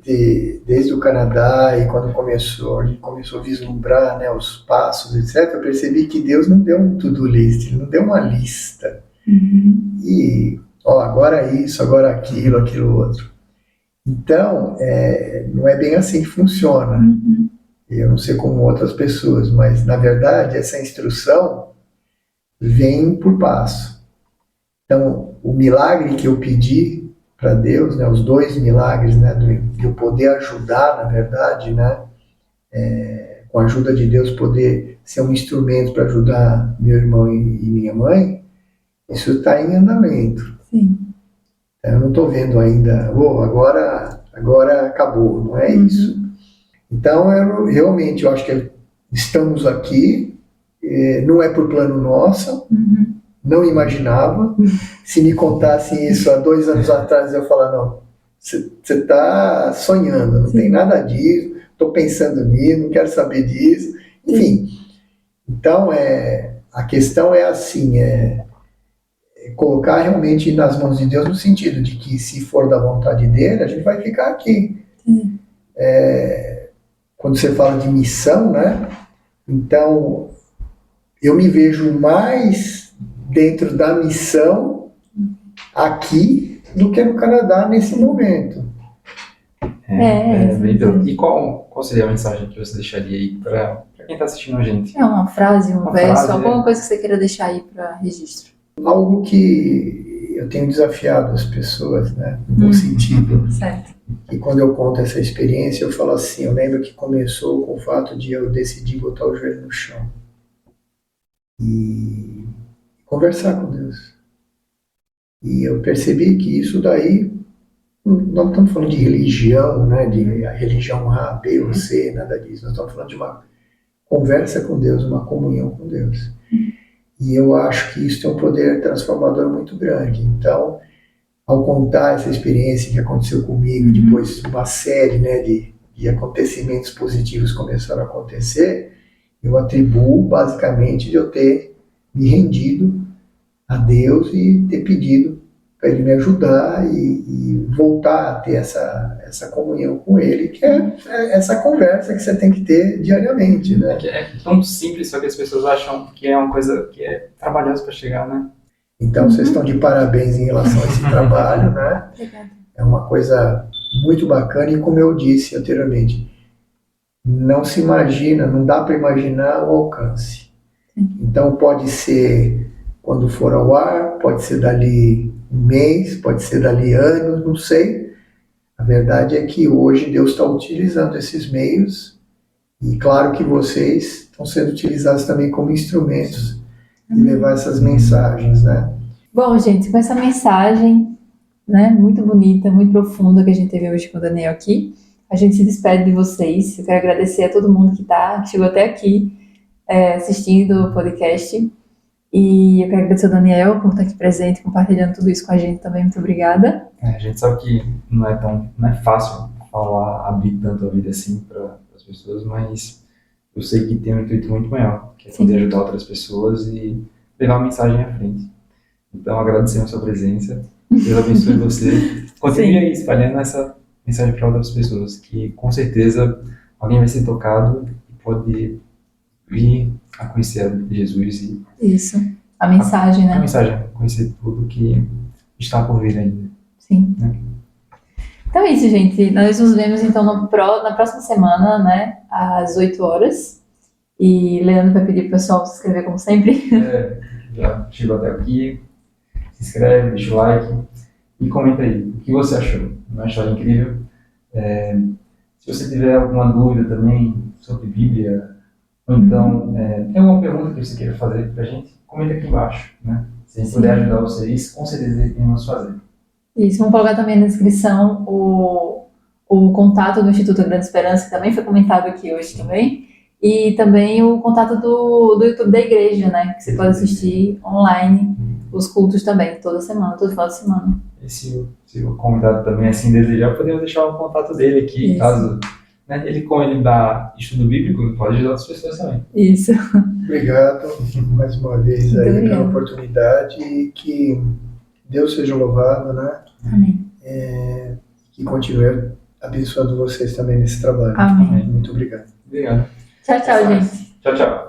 desde o Canadá e quando a gente começou a vislumbrar, né, os passos, etc., eu percebi que Deus não deu um to-do list, Ele não deu uma lista. E, agora isso, agora aquilo outro. Então, não é bem assim que funciona. Eu não sei como outras pessoas, mas, na verdade, essa instrução vem por passo. Então, o milagre que eu pedi para Deus, né, os 2 milagres, né, de eu poder ajudar, na verdade, né, com a ajuda de Deus, poder ser um instrumento para ajudar meu irmão e minha mãe, isso está em andamento. Sim. Eu não estou vendo ainda, agora acabou, não é isso. Então, eu acho que estamos aqui, não é por plano nosso, não imaginava. Se me contassem isso há 2 anos atrás, eu ia falar, não, você está sonhando, não tem nada disso, estou pensando nisso, não quero saber disso. Enfim, então a questão é assim, colocar realmente nas mãos de Deus no sentido de que se for da vontade dele, a gente vai ficar aqui. Quando você fala de missão, né? Então, eu me vejo mais dentro da missão aqui do que no Canadá nesse momento. E qual seria a mensagem que você deixaria aí para quem está assistindo a gente? Uma frase, um verso, alguma coisa que você queira deixar aí para registro. Algo que eu tenho desafiado as pessoas, né? No bom sentido. Certo. E quando eu conto essa experiência, eu falo assim, eu lembro que começou com o fato de eu decidir botar o joelho no chão e conversar com Deus. E eu percebi que isso daí, não estamos falando de religião, né, de a religião A, B ou C, nada disso. Nós estamos falando de uma conversa com Deus, uma comunhão com Deus. E eu acho que isso tem um poder transformador muito grande. Então, ao contar essa experiência que aconteceu comigo, depois uma série, né, de acontecimentos positivos começaram a acontecer, eu atribuo basicamente de eu ter me rendido a Deus e ter pedido para Ele me ajudar e voltar a ter essa comunhão com Ele, que é essa conversa que você tem que ter diariamente, né? É tão simples, só que as pessoas acham que é uma coisa que é trabalhosa para chegar, né? Então, vocês estão de parabéns em relação a esse trabalho, né? É uma coisa muito bacana e, como eu disse anteriormente, não se imagina, não dá para imaginar o alcance. Então, pode ser quando for ao ar, pode ser dali um mês, pode ser dali anos, não sei. A verdade é que hoje Deus está utilizando esses meios e, claro, que vocês estão sendo utilizados também como instrumentos de levar essas mensagens, né? Bom, gente, com essa mensagem, né, muito bonita, muito profunda que a gente teve hoje com o Daniel aqui, a gente se despede de vocês. Eu quero agradecer a todo mundo que chegou até aqui assistindo o podcast. E eu quero agradecer ao Daniel por estar aqui presente, compartilhando tudo isso com a gente também. Muito obrigada. A gente sabe que não é fácil falar, abrir tanto a vida assim para as pessoas, mas eu sei que tem um intuito muito maior, que é poder ajudar outras pessoas e levar a mensagem à frente. Então, agradecemos a sua presença. Deus abençoe você. Continue aí espalhando essa mensagem para outras pessoas, que com certeza alguém vai ser tocado e pode vir a conhecer Jesus e isso, a mensagem, né? A mensagem, conhecer tudo que está por vir ainda. Sim. Né? Então é isso, gente. Nós nos vemos então na próxima semana, né? Às 8 horas. E Leandro vai pedir pro pessoal se inscrever como sempre. Já chegou até aqui, se inscreve, deixa o like e comenta aí o que você achou. Uma história incrível. Se você tiver alguma dúvida também sobre Bíblia, ou então tem alguma pergunta que você queira fazer pra gente, comenta aqui embaixo, né? Se a gente puder ajudar vocês, com certeza iremos fazer. Isso, vamos colocar também na descrição o contato do Instituto Grande Esperança, que também foi comentado aqui hoje também. E também o contato do YouTube da igreja, né? Que você pode assistir online os cultos também, toda semana, todo final de semana. E se o convidado também assim desejar, podemos deixar o contato dele aqui, Isso. caso como ele dá estudo bíblico, pode ajudar outras pessoas também. Isso. Obrigado mais uma vez Muito aí pela obrigada. oportunidade e que Deus seja louvado, né? Amém. Que continue abençoando vocês também nesse trabalho. Amém. Muito obrigado. Obrigado. Tchau, tchau, gente. Tchau, tchau.